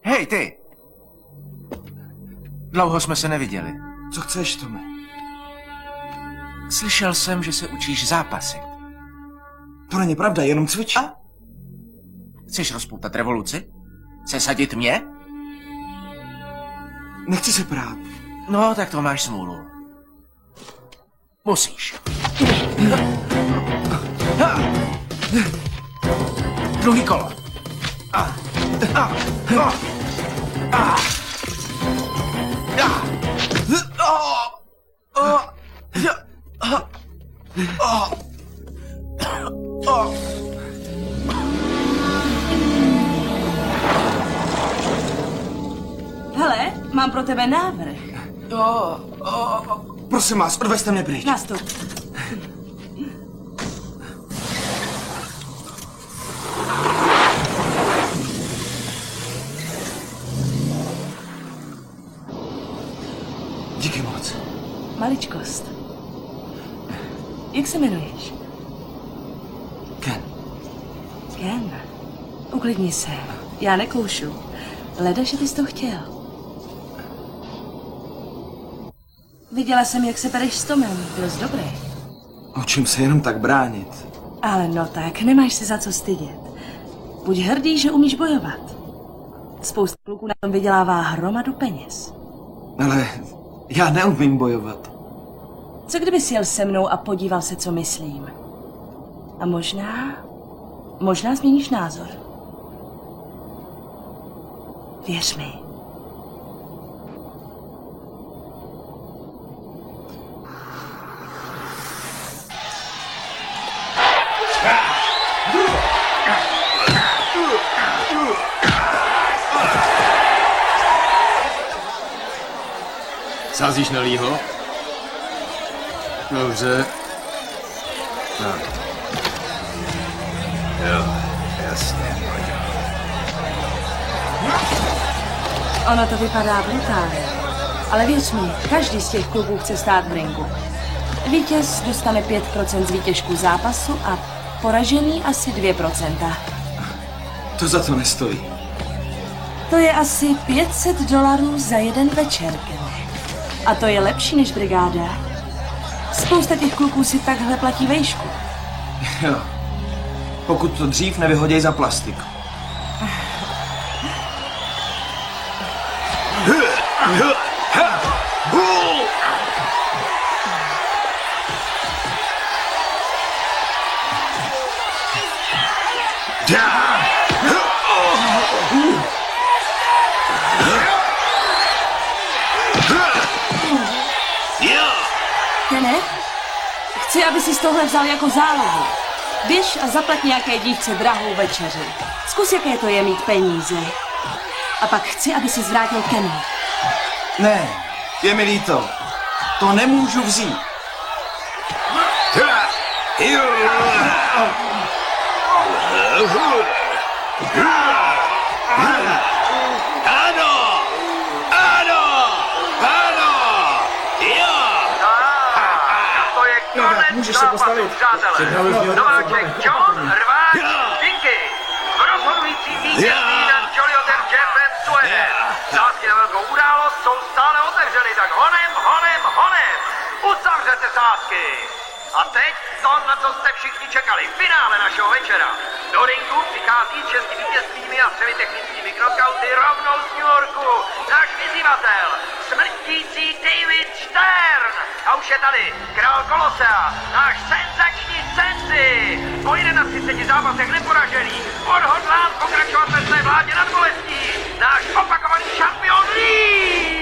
Hej, ty! Dlouho jsme se neviděli. Co chceš, Tome? Slyšel jsem, že se učíš zápasit. To není pravda, jenom cvičí. Chceš rozpoutat revoluci? Sesadit mě? Nechci se prát. No, tak to máš smůlu. Musíš. Druhý kolo. Hele, mám pro tebe návrh. Prosím vás, odvezte mě pryč. Nastup. Díky moc. Maličkost. Jak se jmenuješ? Ken. Ken. Uklidni se. Já nekoušu. Leda, že bys to chtěl. Viděla jsem, jak se pereš s Tomem. Byl jsi dobrý. Učím se jenom tak bránit. Ale no tak, nemáš se za co stydět. Buď hrdý, že umíš bojovat. Spousta kluků na tom vydělává hromadu peněz. Ale já neumím bojovat. Co kdyby jsi jel se mnou a podíval se, co myslím? A možná změníš názor. Věř mi. Sázíš na Leeho? Dobře. No. Jo, jasně. Ono to vypadá brutálně. Ale věř mi, každý z těch klubů chce stát v ringu. Vítěz dostane 5% z výtěžku zápasu a poražený asi 2%. To za to nestojí. To je asi $500 za jeden večer, Kene. A to je lepší než brigáda. Spousta těch kluků si takhle platí vejšku. Jo. Pokud to dřív nevyhoděj za plastik. Kene, chci, aby si z tohle vzal jako zálohu. Běž a zaplat nějaké dívce drahou večeři. Zkus, jaké to je mít peníze. A pak chci, aby si zvrátil Kenu. Ne, je mi líto. To nemůžu vzít. Ano! Ano! Ano! Jo! To je konec zápasu, přátelé. Nováček John rvá Dinky. Rozhodující vítězství nad Joliotem Jeffem Suedem. Sázky na velkou událost jsou stále otevřeny, tak honem. Uzavřete sázky. A teď to, na co jste všichni čekali, finále našeho večera. Do ringu přichází s 6 vítězstvími a 3 technickými knockouty rovnou z New Yorku. Náš vyzývatel, smrtící David Stern. A už je tady král Kolosea, náš senzační Sensi. Po 31 zápasech neporažený, odhodlán pokračovat ve své vládě nad bolestí. Náš opakovaný šampion Lee.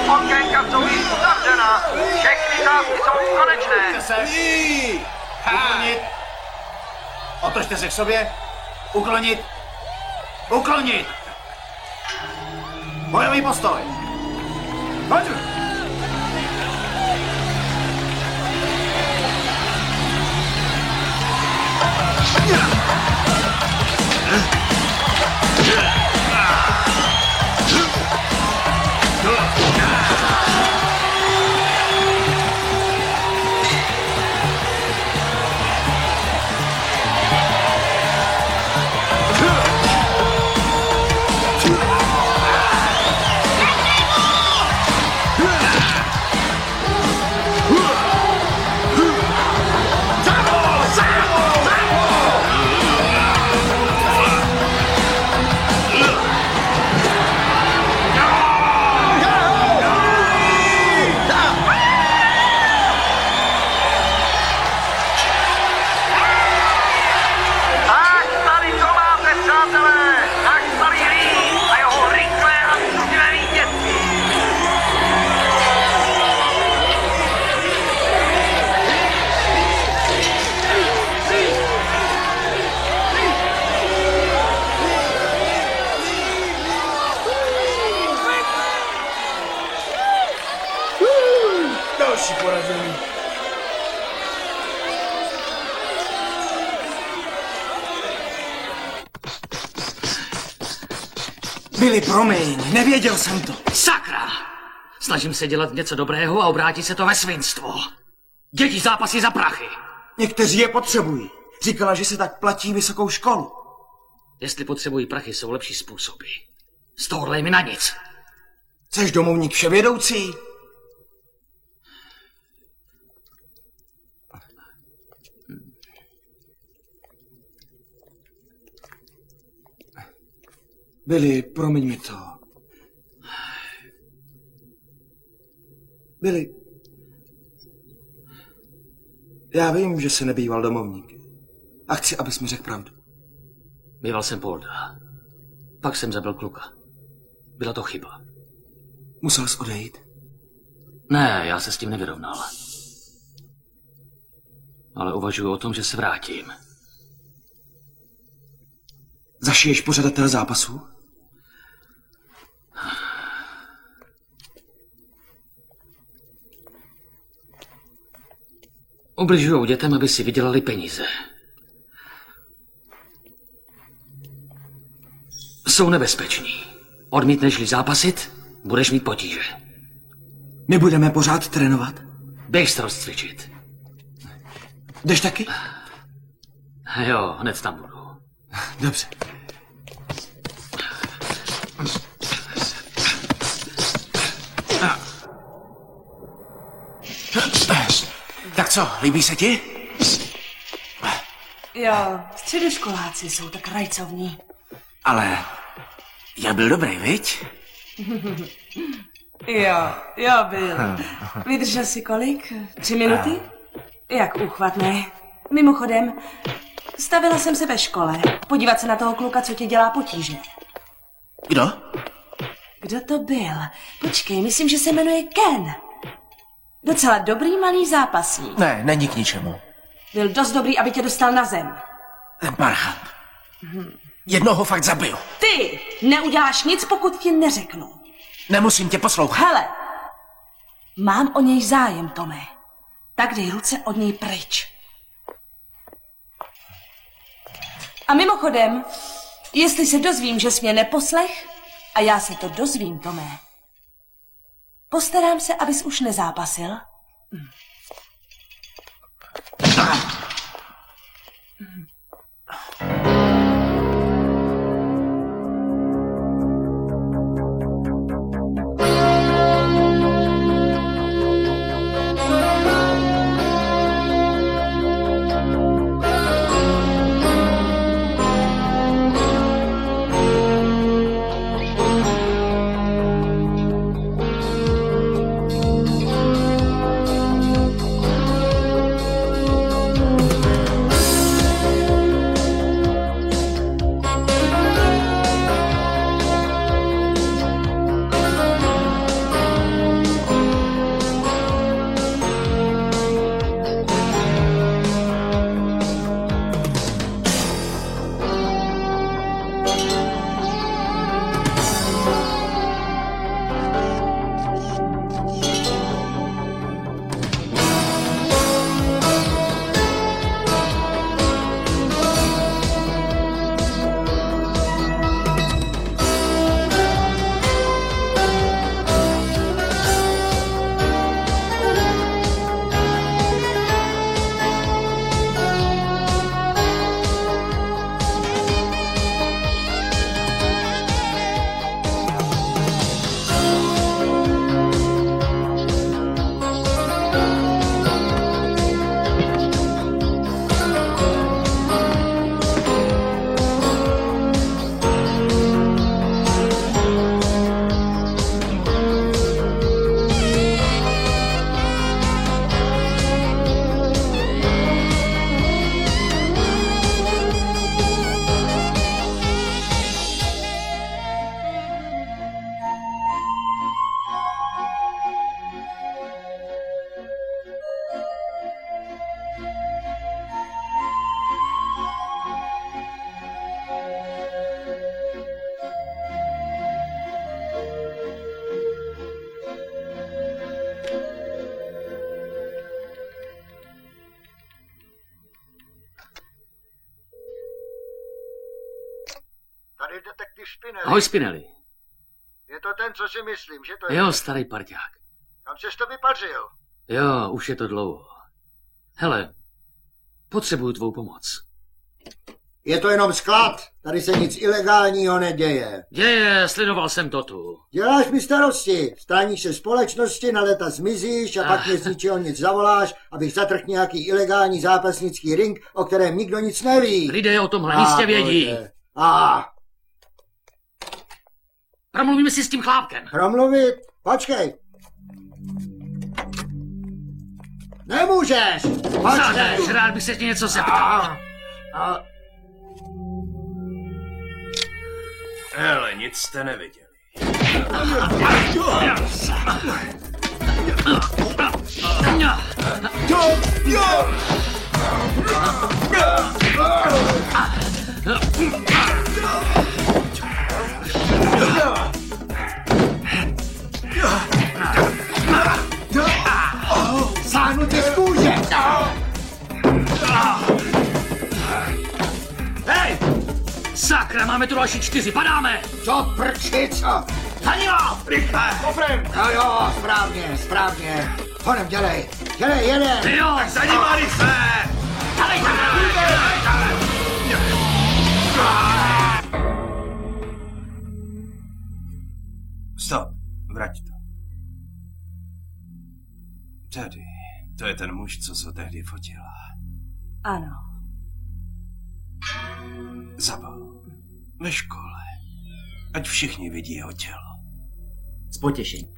Okénka jsou již uzavřena. Všechny sázky jsou konečné. Uklonit. Otočte se k sobě. Uklonit. Uklonit. Bojový postoj. Pojď. Billy, promiň, nevěděl jsem to. Sakra! Snažím se dělat něco dobrého a obrátí se to ve svinstvo. Děti zápasí za prachy. Někteří je potřebují. Říkala, že se tak platí vysokou školu. Jestli potřebují prachy, jsou lepší způsoby. Z tohohle je mi na nic. Jseš domovník vševědoucí? Billy, promiň mi to. Billy, já vím, že jsi nebýval domovník. A chci, abys mi řekl pravdu. Býval jsem Polda. Pak jsem zabil kluka. Byla to chyba. Musel jsi odejít? Ne, já se s tím nevyrovnal. Ale uvažuji o tom, že se vrátím. Zašiješ pořadatel zápasu? Ubližujou dětem, aby si vydělali peníze. Jsou nebezpeční. Odmítneš-li zápasit, budeš mít potíže. My budeme pořád trénovat? Běž se rozcvičit. Jdeš taky? Jo, hned tam budu. Dobře. Tak co, líbí se ti? Jo, středoškoláci jsou tak rajcovní. Ale já byl dobrý, viď? Jo, byl. Vydržel jsi kolik? 3 minuty? Jak úchvatné. Mimochodem, stavila jsem se ve škole podívat se na toho kluka, co ti dělá potíže. Kdo? Kdo to byl? Počkej, myslím, že se jmenuje Ken. Docela dobrý malý zápasník. Ne, není k ničemu. Byl dost dobrý, aby tě dostal na zem. Ten parchant. Jednoho fakt zabiju. Ty neuděláš nic, pokud ti neřeknu. Nemusím tě poslouchat. Hele, mám o něj zájem, Tome. Tak dej ruce od něj pryč. A mimochodem, jestli se dozvím, že jsi mě neposlech, a já se to dozvím, Tome, postarám se, abys už nezápasil. Ahoj, Spinelli. Je to ten, co si myslím, že to je? Jo, starý parťák. Kam ses to vypařil? Jo, už je to dlouho. Hele, potřebuju tvou pomoc. Je to jenom sklad. Tady se nic ilegálního neděje. Děje, sledoval jsem to tu. Děláš mi starosti. Stráníš se společnosti, na léta zmizíš a pak mě z ničeho nic zavoláš, abych zatrhl nějaký ilegální zápasnický ring, o kterém nikdo nic neví. Lidé o tomhle jistě vědí. Promluvíme si s tím chlápkem. Promluvit? Počkej. Nemůžeš! Zadeš, rád bych se tě něco zeptal. Hele, nic jste neviděli. Sáhnu tě z kůže! Hej! Sakra, máme tu další 4, padáme! Co prči, co? Za ním! Rychle, poprem! Jo, správně. Honem, dělej, jeden! Jo, tak za nima rychle! Dalej, Stop, vrať to. Tady, to je ten muž, co se tehdy fotila. Ano. Zabal. Ve škole. Ať všichni vidí jeho tělo. S potěšením.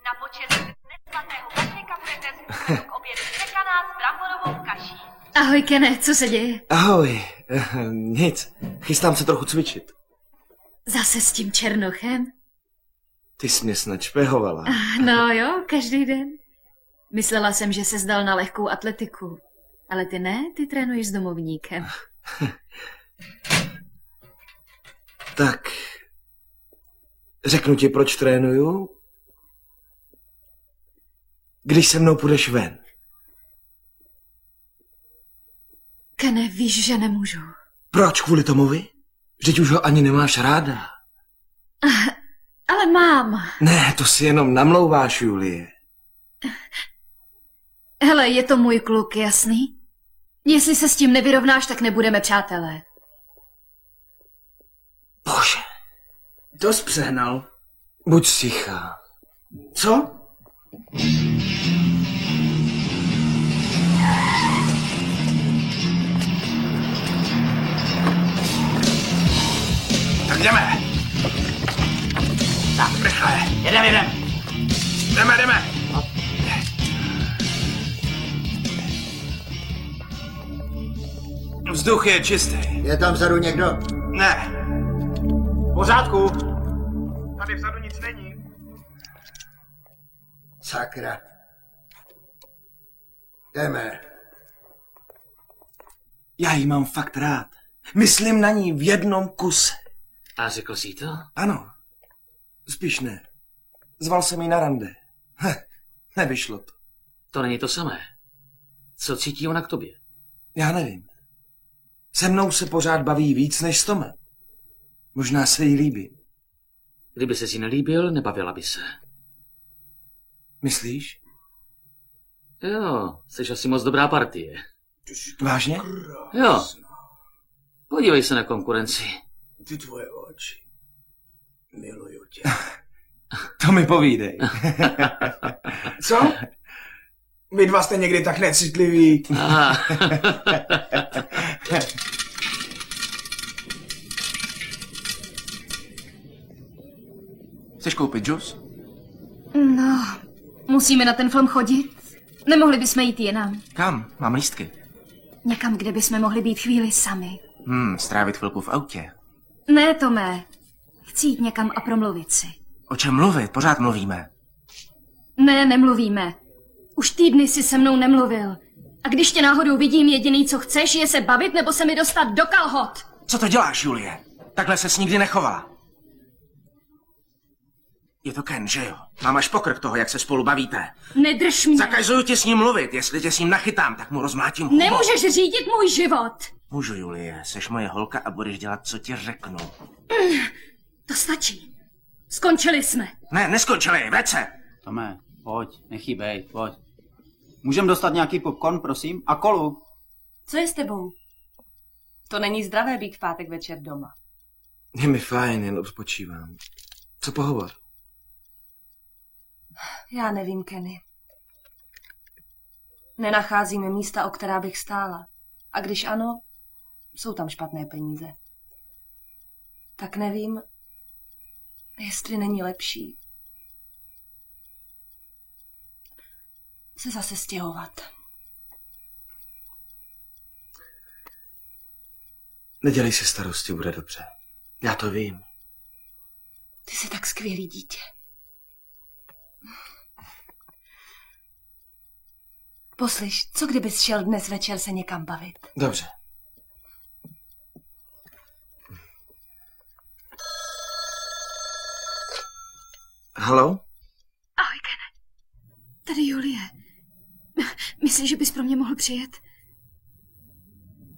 Na počest nesvatého Vašeka budete zkusit k obědu čekaná s bramborovou kaší. Ahoj, Kene, co se děje? Ahoj, nic. Chystám se trochu cvičit. Zase s tím černochem? Ty jsi mě snad špehovala. No jo, každý den. Myslela jsem, že se zdal na lehkou atletiku. Ale ty ne, ty trénuješ s domovníkem. Tak, řeknu ti, proč trénuju? Když se mnou půjdeš ven. Kene, víš, že nemůžu. Proč kvůli tomuvi? Vždyť už ho ani nemáš ráda. Ale mám. Ne, to si jenom namlouváš, Julie. Hele, je to můj kluk, jasný? Jestli se s tím nevyrovnáš, tak nebudeme přátelé. Bože. Dost přehnal. Buď tichá. Co? Tak jdeme. Tak, rychle. Jedem. Jdeme. Vzduch je čistý. Je tam vzadu někdo? Ne. V pořádku. Tady vzadu nic není. Sakra. Jdeme. Já ji mám fakt rád. Myslím na ní v jednom kuse. A řekl jsi to? Ano. Spíš ne. Zval jsem ji na rande. Nevyšlo to. To není to samé. Co cítí ona k tobě? Já nevím. Se mnou se pořád baví víc než s Tomem. Možná se jí líbí. Kdyby se si nelíbil, nebavila by se. Myslíš? Jo, jsi asi moc dobrá partie. Vážně? Jo. Podívej se na konkurenci. Ty tvoje oči. Miluju tě. To mi povídej. Co? Vy dva jste někdy tak necitliví. Chceš koupit džus? No, musíme na ten film chodit. Nemohli bychom jít jinam. Kam? Mám lístky. Někam, kde bychom mohli být chvíli sami. Strávit chvilku v autě. Ne, Tome. Chci jít někam a promluvit si. O čem mluvit? Pořád mluvíme. Ne, nemluvíme. Už týdny si se mnou nemluvil. A když tě náhodou vidím, jediný, co chceš, je se bavit nebo se mi dostat do kalhot. Co to děláš, Julie? Takhle ses nikdy nechovala. Je to Ken, že jo? Mám až pokrk toho, jak se spolu bavíte. Nedrž mě. Zakazuju ti s ním mluvit. Jestli tě s ním nachytám, tak mu rozmlátím hubo. Nemůžeš řídit můj život. Můžu, Julie. Seš moje holka a budeš dělat, co ti řeknu. To stačí. Skončili jsme. Ne, neskončili, veď se. Tome, pojď, nechybej, pojď. Můžem dostat nějaký popcorn, prosím? A kolu? Co je s tebou? To není zdravé být v pátek večer doma. Je mi fajn, jen odpočívám. Co pohovor? Já nevím, Kenny. Nenacházíme místa, o která bych stála. A když ano, jsou tam špatné peníze. Tak nevím, jestli není lepší se zase stěhovat. Nedělej si starosti, bude dobře. Já to vím. Ty jsi tak skvělý dítě. Poslyš, co kdybys šel dnes večer se někam bavit? Dobře. Haló? Ahoj, Kene. Tady Julie. Myslíš, že bys pro mě mohl přijet?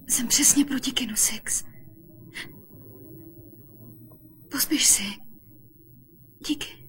Jsem přesně proti kinu sex. Pospěš si. Díky.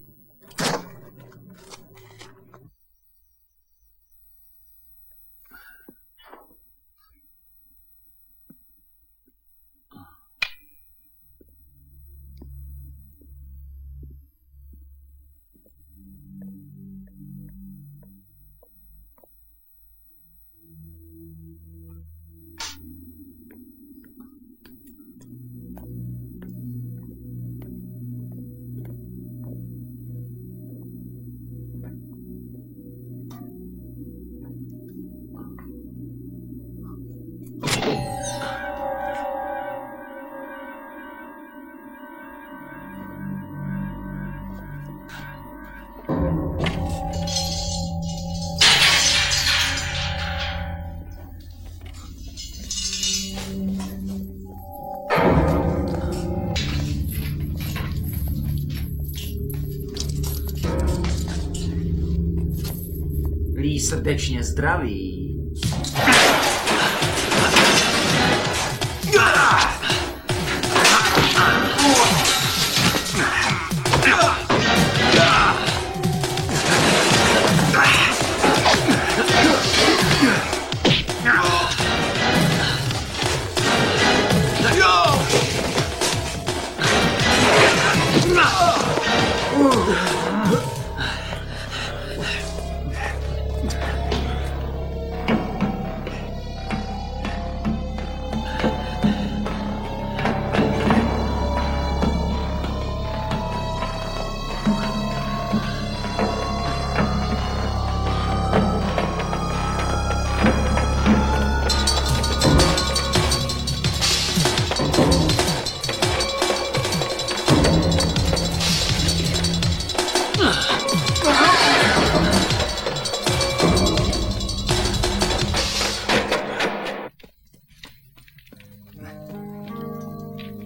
Lí srdečně zdraví.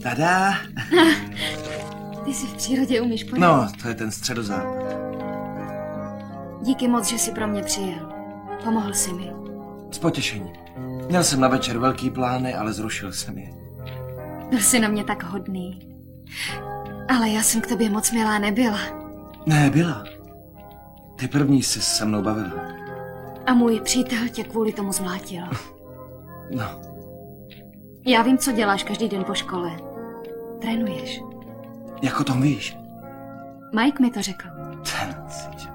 Tada! Ty si v přírodě umíš podat. No, to je ten středozápad. Díky moc, že jsi pro mě přijel. Pomohl jsi mi. S potěšením. Měl jsem na večer velký plány, ale zrušil jsem je. Byl jsi na mě tak hodný. Ale já jsem k tobě moc milá nebyla. Ne, byla. Ty první jsi se mnou bavila. A můj přítel tě kvůli tomu zmlátil. No. Já vím, co děláš každý den po škole. Trénuješ. Jak o tom víš? Mike mi to řekl. Ten cíček.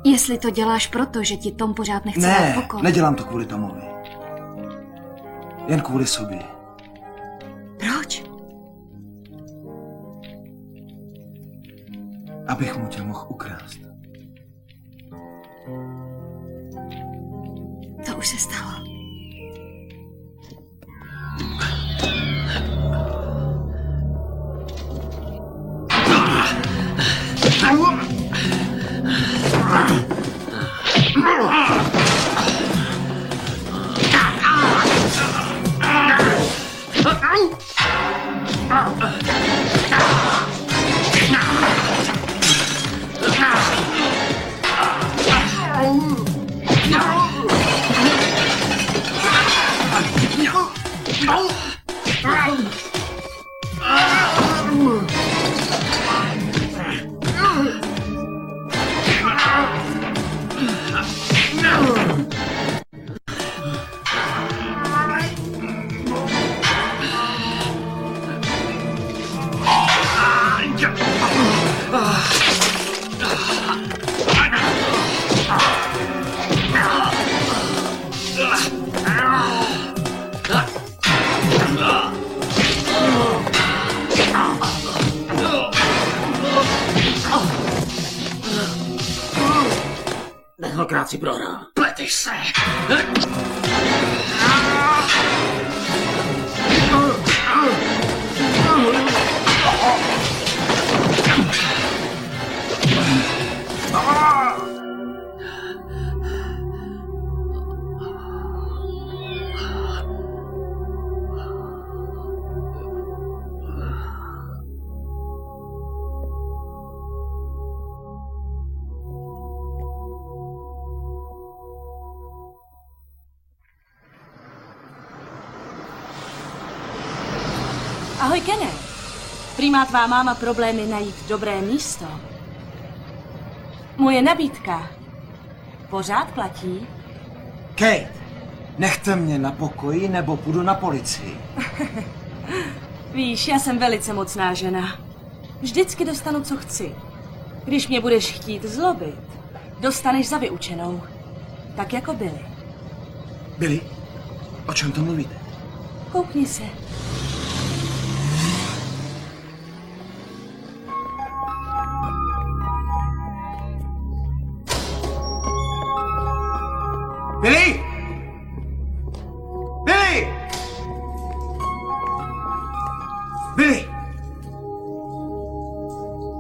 Jestli to děláš proto, že ti Tom pořád nechce dát pokoj. Ne, nedělám to kvůli Tomovi. Jen kvůli sobě. Proč? Abych mu tě mohl ukrást. To už se stalo. Tentokrát si prohrál. Pleteš se. Ahoj, Kene. Prý má tvá máma problémy najít dobré místo. Moje nabídka pořád platí? Kate, nechte mě na pokoji, nebo půjdu na policii. Víš, já jsem velice mocná žena. Vždycky dostanu, co chci. Když mě budeš chtít zlobit, dostaneš za vyučenou. Tak jako Billy. Billy, o čem to mluvíte? Koukni se. Billy! Billy! Billy!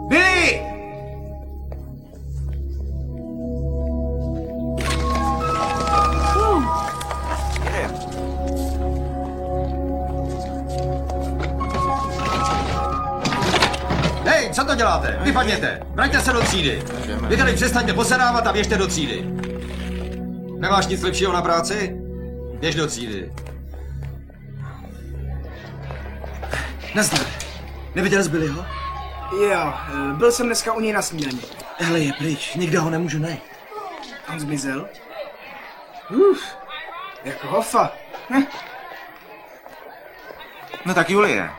Billy! Hej, co to děláte? Vypadněte! Vraťte se do třídy! Vy tady přestaňte posedávat a běžte do třídy! Nemáš nic lepšího na práci? Běž do třídy. Nazdar. Neviděl jsi Billyho? Jo, byl jsem dneska u něj na snídani. Hele, je pryč, nikde ho nemůžu najít. On zmizel? Jako hofa. No tak Julie,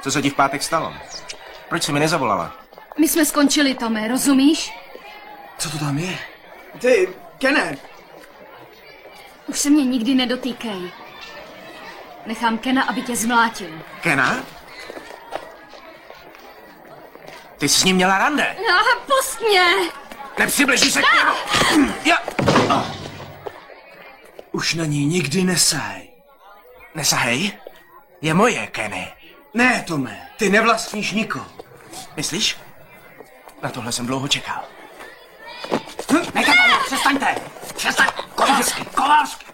co se ti v pátek stalo? Proč jsi mi nezavolala? My jsme skončili, Tome, rozumíš? Co to tam je? Ty, Kene. Už se mě nikdy nedotýkej. Nechám Kena, aby tě zmlátil. Kena? Ty jsi s ním měla rande? Pust mě! Nepřibliží se k němu! Já... Už na ní nikdy nesahej. Nesahej? Je moje, Kenny. Ne, Tome, ty nevlastníš nikoho. Myslíš? Na tohle jsem dlouho čekal. Nechte to, přestaňte! Přestaň! Kovalsky!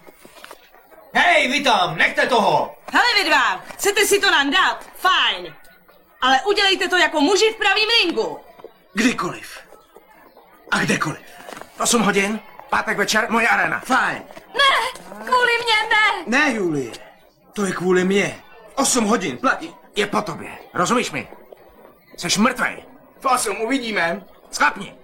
Hej, vy tam, nechte toho! Hele vy dva, chcete si to nandat? Fajn. Ale udělejte to jako muži v pravým ringu. Kdykoliv. A kdekoliv. 8 hodin, pátek večer, moje arena. Fajn. Ne, kvůli mě ne! Ne, Julie, to je kvůli mě. 8 hodin, platí. Je po tobě, rozumíš mi? Jseš mrtvej. V 8 uvidíme. Sklapni.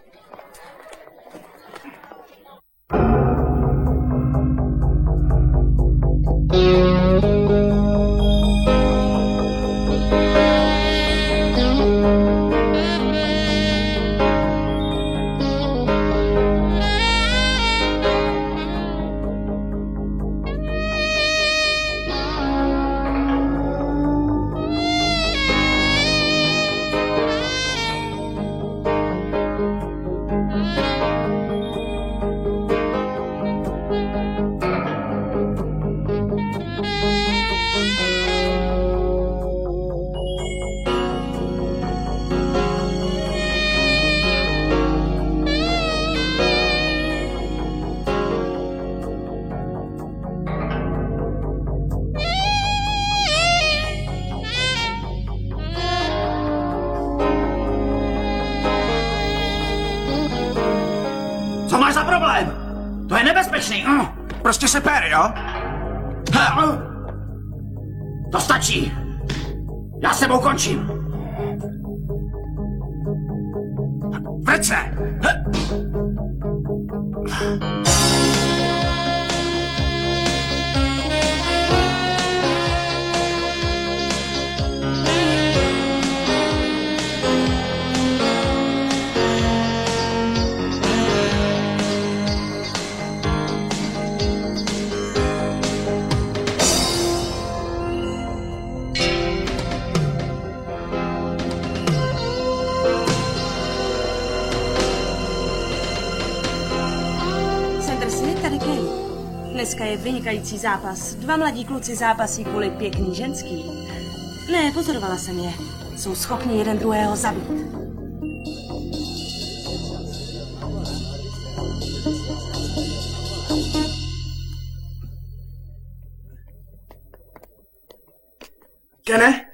Co máš za problém? To je nebezpečný. Prostě se per, jo? To stačí. Já s tebou končím. Vrť se! dneska je vynikající zápas. 2 mladí kluci zápasí kvůli pěkný ženský. Ne, pozorovala jsem je. Jsou schopni jeden druhého zabít. Kene?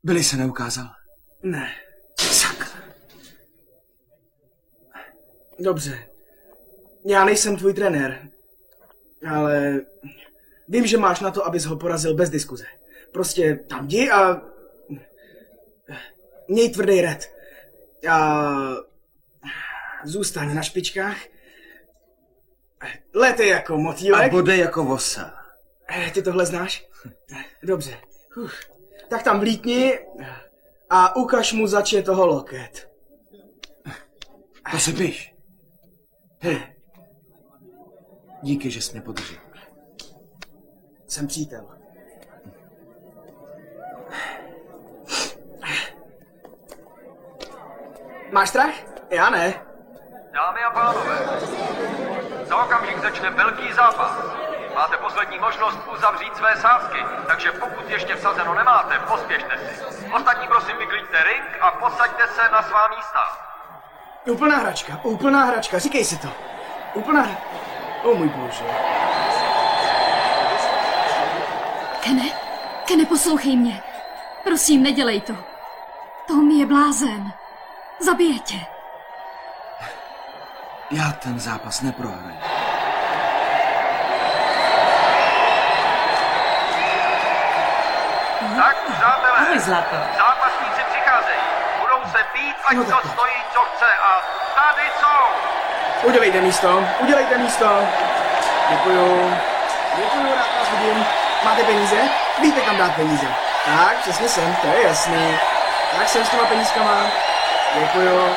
Billy se neukázal? Ne. Sakra. Dobře. Já nejsem tvůj trenér, ale vím, že máš na to, abys ho porazil bez diskuze. Prostě tam jdi a měj tvrdý red. A zůstaň na špičkách. Letej jako motýlek. A bodej jako vosa. Ty tohle znáš? Dobře. Tak tam vlítni a ukaž mu, zač je toho loket. To si píš. Hej. Díky, že jsi mě podržel. Jsem přítel. Máš strach? Já ne. Dámy a pánové, za okamžik začne velký zápas. Máte poslední možnost uzavřít své sázky, takže pokud ještě vsazeno nemáte, pospěšte si. Ostatní prosím vyklíďte ring a posaďte se na svá místa. Úplná hračka, říkej si to. Úplná... O můj bože. Kene, poslouchej mě. Prosím, nedělej to. Tom je blázen. Zabije tě. Já ten zápas neprohraju. Tak, přátelé, Ahoj, Zlato. zápasníci přicházejí. Budou se bít, ať to stojí, co chce a tady jsou. Udělejte místo. Děkuju, rád vás vidím. Máte peníze? Víte, kam dát peníze. Tak, přesně jsem, to je jasný. Tak jsem s těma penízkama. Děkuju.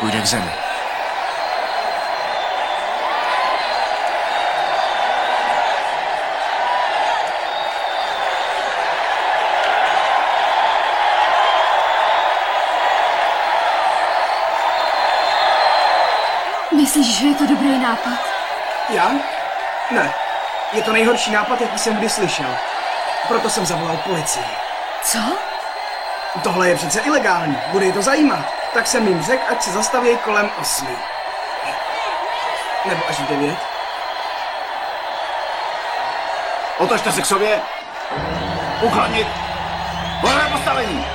Půjde k zemi. Myslíš, že je to dobrý nápad? Já? Ne. Je to nejhorší nápad, jaký jsem kdy slyšel. Proto jsem zavolal policii. Co? Tohle je přece ilegální. Bude je to zajímat. Tak jsem jim řekl, ať se zastaví kolem 8. Nebo až v 9. Otočte se k sobě. Uklonit. Volné postavení.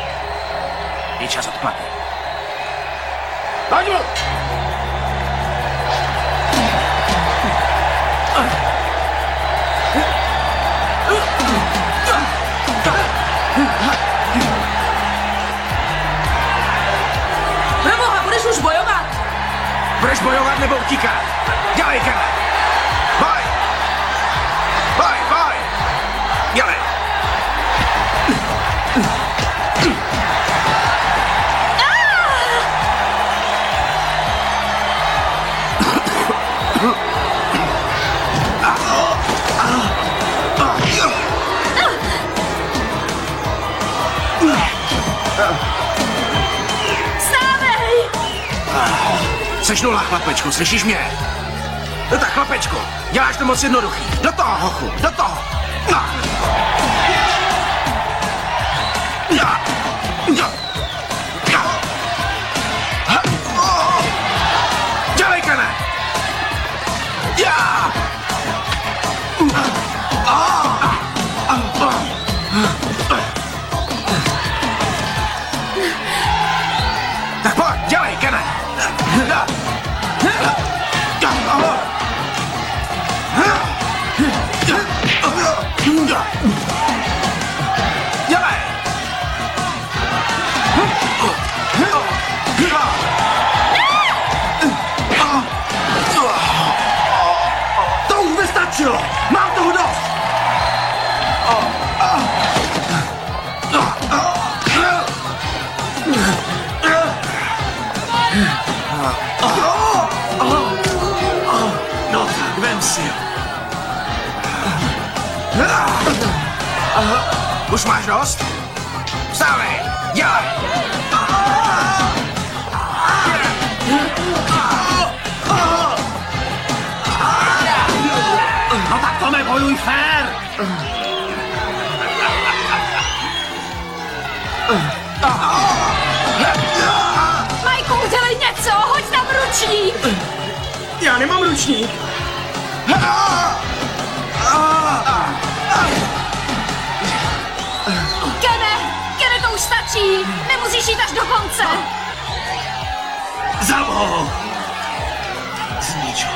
Je čas odplaty. Pojď mu! Proboha, budeš už bojovat? Budeš bojovat nebo utíkat? Dělej, Kene! Boj! Dělej! Seš nula, chlapečku, slyšíš mě? No tak, chlapečku, děláš to moc jednoduchý. Do toho, hochu, do toho. No. Dělej, Kene! Tak pojď, dělej, Kene! Dělej! To už by stačilo! Mám toho dost! Už máš dost? Vstávej! Dělej! No tak to nebojuj fér! Majku, udělej něco, hoď tam ručník! Já nemám ručník. Kene, to už stačí! Nemusíš jít až do konce! Zavol! Zničo.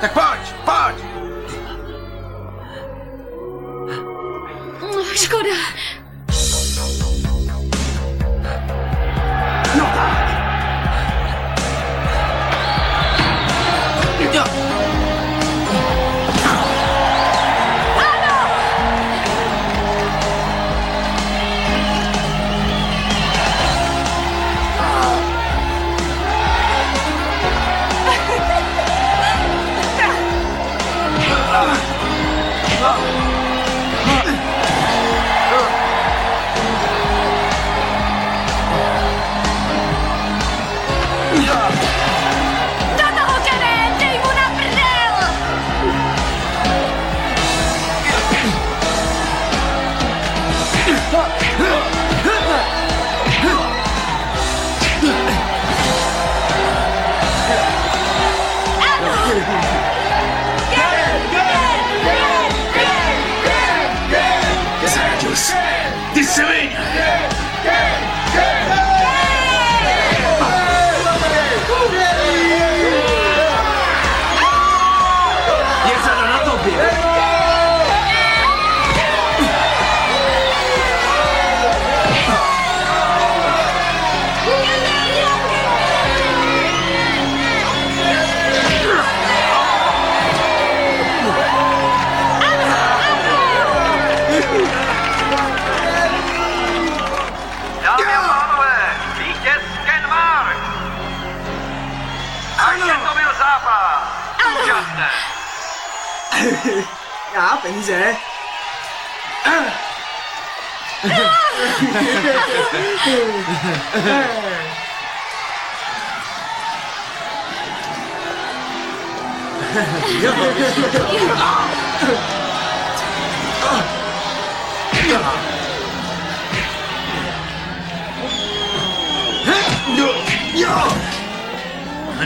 Tak pojď, pojď! Škoda. No tak. Ty sviň! Je řada na tobě! Dámy a pánové, vítěz Ken Mark! A že to byl zápas! Úžasné! Já peníze.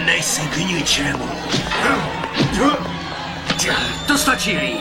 Nejsi k ničemu. To stačí, Lee.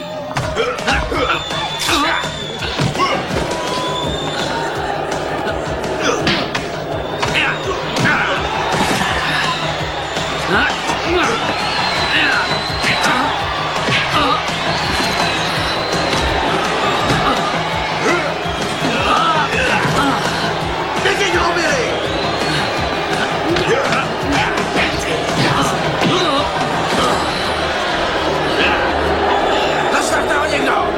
Zastavte ho někdo!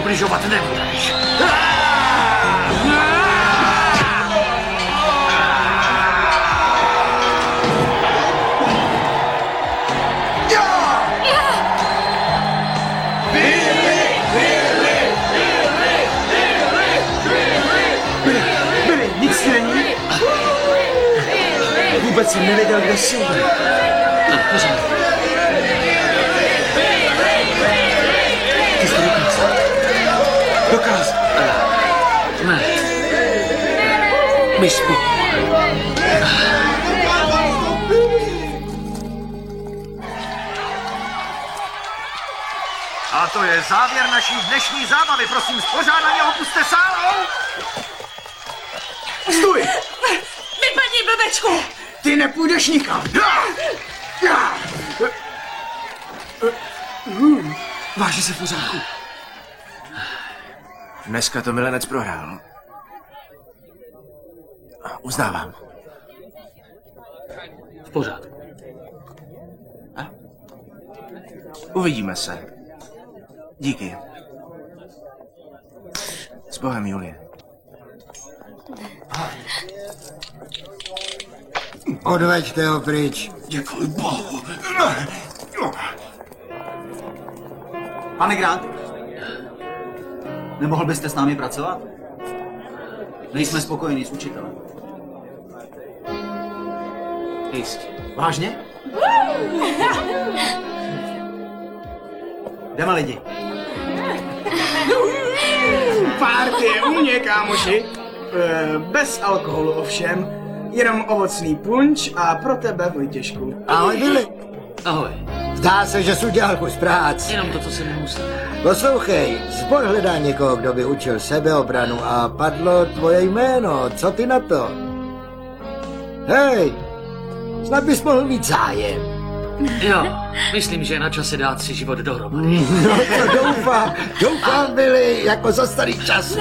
ubližovat nebudeš. Nic ti není? Vůbec jsem nevěděl, kde jsi. Ty jsi to dokázal. Dokázal. Ne. My spolu. A to je závěr naší dnešní zábavy. Prosím, spořádaně opuste sálou. Stůj! Vypadni, blbečku! Ty nepůjdeš nikam. Váži se v pořádku. Dneska to milenec prohrál. Uznávám. V pořádku. Uvidíme se. Díky. S Bohem, Julie. Odveďte ho pryč. Děkuji Bohu. Pane Grant, nemohl byste s námi pracovat? Nejsme spokojení s učitelem. Jistě. Vážně? Jdeme lidi. Párty je u mě, kámoši. Bez alkoholu ovšem. Jenom ovocný punč a pro tebe, Vojtěšku. Ahoj, Billy. Ahoj. Zdá se, že jsi udělal kus práce. Jenom to, co se nemusí. Poslouchej, sbor hledá někoho, kdo by učil sebeobranu a padlo tvoje jméno. Co ty na to? Hej, snad bys mohl mít zájem. Jo, myslím, že je na čase dát si život dohromady. No to doufám, Billy, jako za starých časů.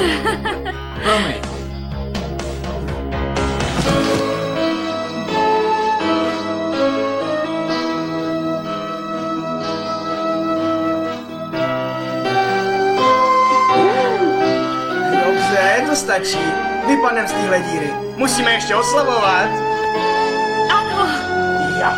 Promiň. Dobře, to stačí. Vypadnem z téhle díry. Musíme ještě oslavovat. Ano. Ja.